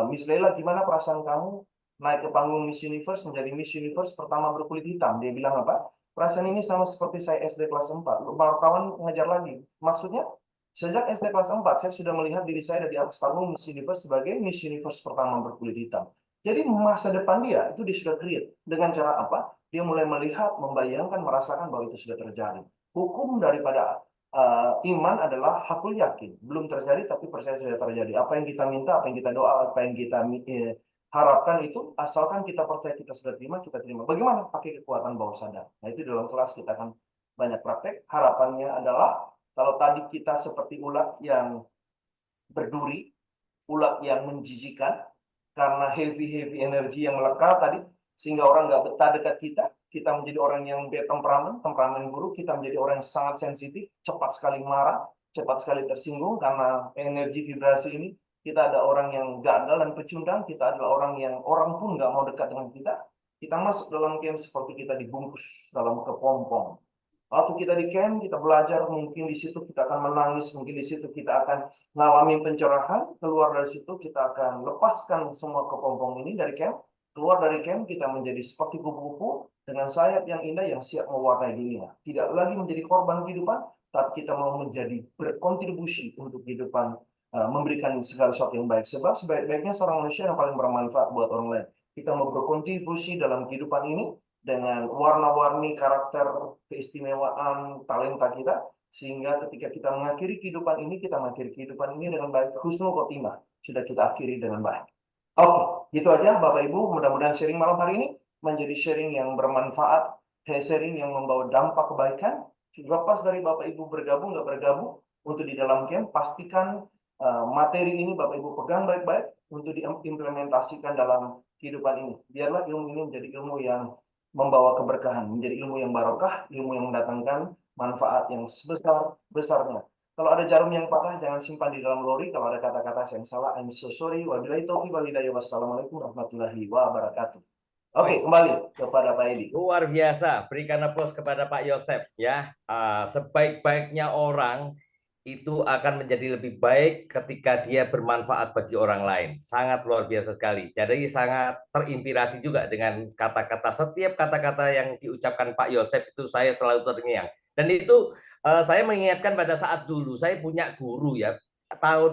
Miss Leila, gimana perasaan kamu naik ke panggung Miss Universe, menjadi Miss Universe pertama berkulit hitam? Dia bilang apa? Perasaan ini sama seperti saya SD kelas 4. Wartawan mengajar lagi. Maksudnya, sejak SD kelas 4, saya sudah melihat diri saya di atas panggung Miss Universe sebagai Miss Universe pertama berkulit hitam. Jadi masa depan dia, itu dia sudah create. Dengan cara apa? Dia mulai melihat, membayangkan, merasakan bahwa itu sudah terjadi. Hukum daripada iman adalah hakul yakin. Belum terjadi, tapi percaya sudah terjadi. Apa yang kita minta, apa yang kita doa, apa yang kita harapkan itu, asalkan kita percaya kita sudah terima, kita terima. Bagaimana? Pakai kekuatan bawah sadar. Nah, itu dalam kelas kita akan banyak praktek. Harapannya adalah, kalau tadi kita seperti ulat yang berduri, ulat yang menjijikan, karena heavy energi yang melekat tadi, sehingga orang nggak betah dekat kita menjadi orang yang temperamen buruk, kita menjadi orang yang sangat sensitif, cepat sekali marah, cepat sekali tersinggung, karena energi vibrasi ini. Kita ada orang yang gagal dan pecundang, kita adalah orang yang orang pun nggak mau dekat dengan kita. Kita masuk dalam camp seperti kita dibungkus dalam kepompong. Waktu kita di camp, kita belajar, mungkin di situ kita akan menangis, mungkin di situ kita akan ngalamin pencerahan, keluar dari situ kita akan lepaskan semua kepompong ini dari camp. Keluar dari camp, kita menjadi seperti kupu-kupu dengan sayap yang indah yang siap mewarnai dunia. Tidak lagi menjadi korban kehidupan, tapi kita mau menjadi berkontribusi untuk kehidupan, memberikan segala sesuatu yang baik. Sebab sebaik-baiknya seorang manusia yang paling bermanfaat buat orang lain. Kita mau berkontribusi dalam kehidupan ini dengan warna-warni karakter, keistimewaan, talenta kita, sehingga ketika kita mengakhiri kehidupan ini, kita mengakhiri kehidupan ini dengan baik. Husnul khotimah sudah kita akhiri dengan baik. Oke, gitu aja Bapak Ibu. Mudah-mudahan sharing malam hari ini menjadi sharing yang bermanfaat, sharing yang membawa dampak kebaikan. Lepas dari Bapak Ibu bergabung, nggak bergabung, untuk di dalam camp, pastikan materi ini Bapak Ibu pegang baik-baik untuk diimplementasikan dalam kehidupan ini. Biarlah ilmu ini menjadi ilmu yang membawa keberkahan, menjadi ilmu yang barokah, ilmu yang mendatangkan manfaat yang sebesar-besarnya. Kalau ada jarum yang patah, jangan simpan di dalam lori. Kalau ada kata-kata yang salah, I'm so sorry. Wabillahi taufiq wal hidayah. Wassalamualaikum warahmatullahi wabarakatuh. Oke, kembali kepada Pak Edi. Luar biasa, berikan aplaus kepada Pak Yosep ya. Sebaik-baiknya orang itu akan menjadi lebih baik ketika dia bermanfaat bagi orang lain. Sangat luar biasa sekali. Jadi sangat terinspirasi juga dengan kata-kata, setiap kata-kata yang diucapkan Pak Yosep itu saya selalu terngiang. Dan itu saya mengingatkan pada saat dulu saya punya guru ya.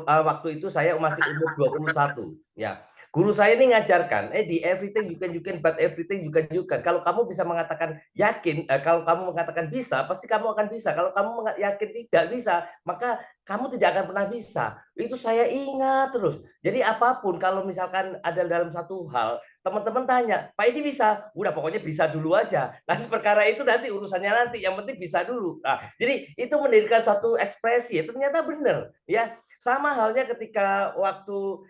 Waktu itu saya masih umur 21 ya. Guru saya ini ngajarkan, di everything you can, but everything you can. Kalau kamu bisa mengatakan yakin, kalau kamu mengatakan bisa, pasti kamu akan bisa. Kalau kamu yakin tidak bisa, maka kamu tidak akan pernah bisa. Itu saya ingat terus. Jadi apapun, kalau misalkan ada dalam satu hal, teman-teman tanya, Pak ini bisa? Udah pokoknya bisa dulu aja. Nanti perkara itu nanti urusannya nanti, yang penting bisa dulu. Nah, jadi itu mendirikan suatu ekspresi, ternyata benar. Ya, sama halnya ketika waktu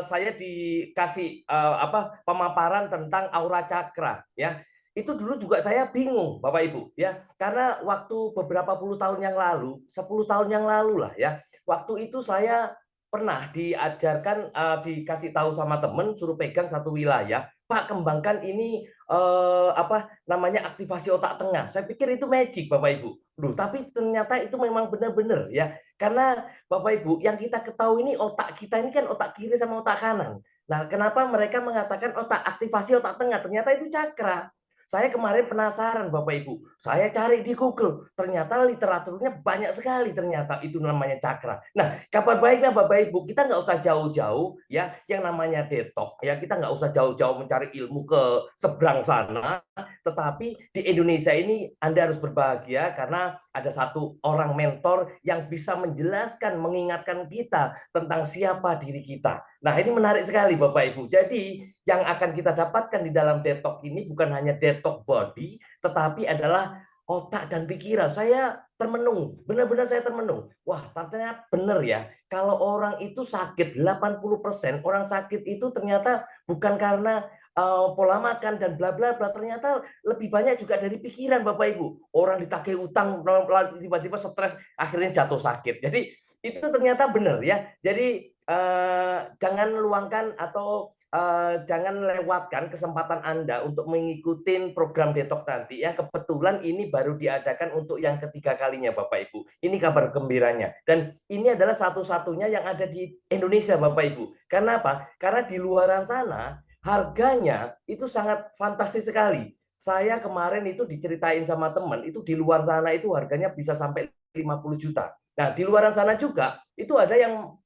saya dikasih pemaparan tentang aura cakra ya. Itu dulu juga saya bingung Bapak Ibu ya. Karena waktu beberapa puluh tahun yang lalu, 10 tahun yang lalu lah ya. Waktu itu saya pernah diajarkan dikasih tahu sama temen suruh pegang satu wilayah, Pak kembangkan ini aktivasi otak tengah. Saya pikir itu magic Bapak Ibu. Loh, tapi ternyata itu memang benar-benar ya. Karena Bapak Ibu, yang kita ketahui ini otak kita ini kan otak kiri sama otak kanan. Nah, kenapa mereka mengatakan aktivasi otak tengah? Ternyata itu cakra. Saya kemarin penasaran Bapak Ibu. Saya cari di Google. Ternyata literaturnya banyak sekali ternyata itu namanya cakra. Nah, kabar baiknya Bapak Ibu, kita nggak usah jauh-jauh ya yang namanya detox ya. Kita nggak usah jauh-jauh mencari ilmu ke seberang sana. Tetapi di Indonesia ini Anda harus berbahagia karena ada satu orang mentor yang bisa menjelaskan, mengingatkan kita tentang siapa diri kita. Nah, ini menarik sekali Bapak Ibu. Jadi, yang akan kita dapatkan di dalam detox ini bukan hanya detox body, tetapi adalah otak dan pikiran. Saya termenung, benar-benar saya termenung. Wah, ternyata benar ya. Kalau orang itu sakit, 80% orang sakit itu ternyata bukan karena pola makan dan bla bla bla, ternyata lebih banyak juga dari pikiran Bapak Ibu. Orang ditagih utang tiba-tiba stres akhirnya jatuh sakit. Jadi itu ternyata benar ya. Jadi jangan luangkan atau jangan lewatkan kesempatan Anda untuk mengikuti program detox nanti ya. Kebetulan ini baru diadakan untuk yang ketiga kalinya Bapak Ibu. Ini kabar gembiranya. Dan ini adalah satu-satunya yang ada di Indonesia Bapak Ibu. Karena apa? Karena di luaran sana harganya itu sangat fantastis sekali. Saya kemarin itu diceritain sama teman, itu di luar sana itu harganya bisa sampai 50 juta. Nah, di luar sana juga itu ada yang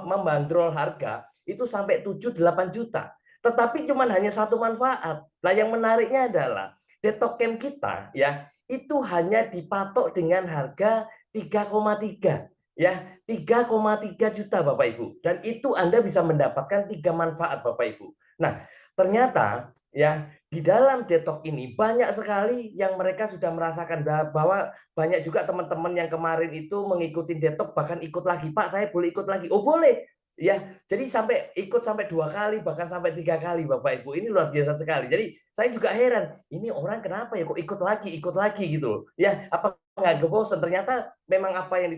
membandrol harga itu sampai 7-8 juta. Tetapi cuma hanya satu manfaat. Nah, yang menariknya adalah detox camp kita ya, itu hanya dipatok dengan harga 3,3 ya, 3,3 juta Bapak Ibu. Dan itu Anda bisa mendapatkan 3 manfaat Bapak Ibu. Nah, ternyata ya di dalam detox ini banyak sekali yang mereka sudah merasakan bahwa banyak juga teman-teman yang kemarin itu mengikuti detox bahkan ikut lagi, Pak saya boleh ikut lagi. Oh boleh ya, jadi sampai ikut sampai 2 kali bahkan sampai 3 kali Bapak Ibu. Ini luar biasa sekali. Jadi saya juga heran, ini orang kenapa ya kok ikut lagi gitu ya, apa nggak bosan? Ternyata memang apa yang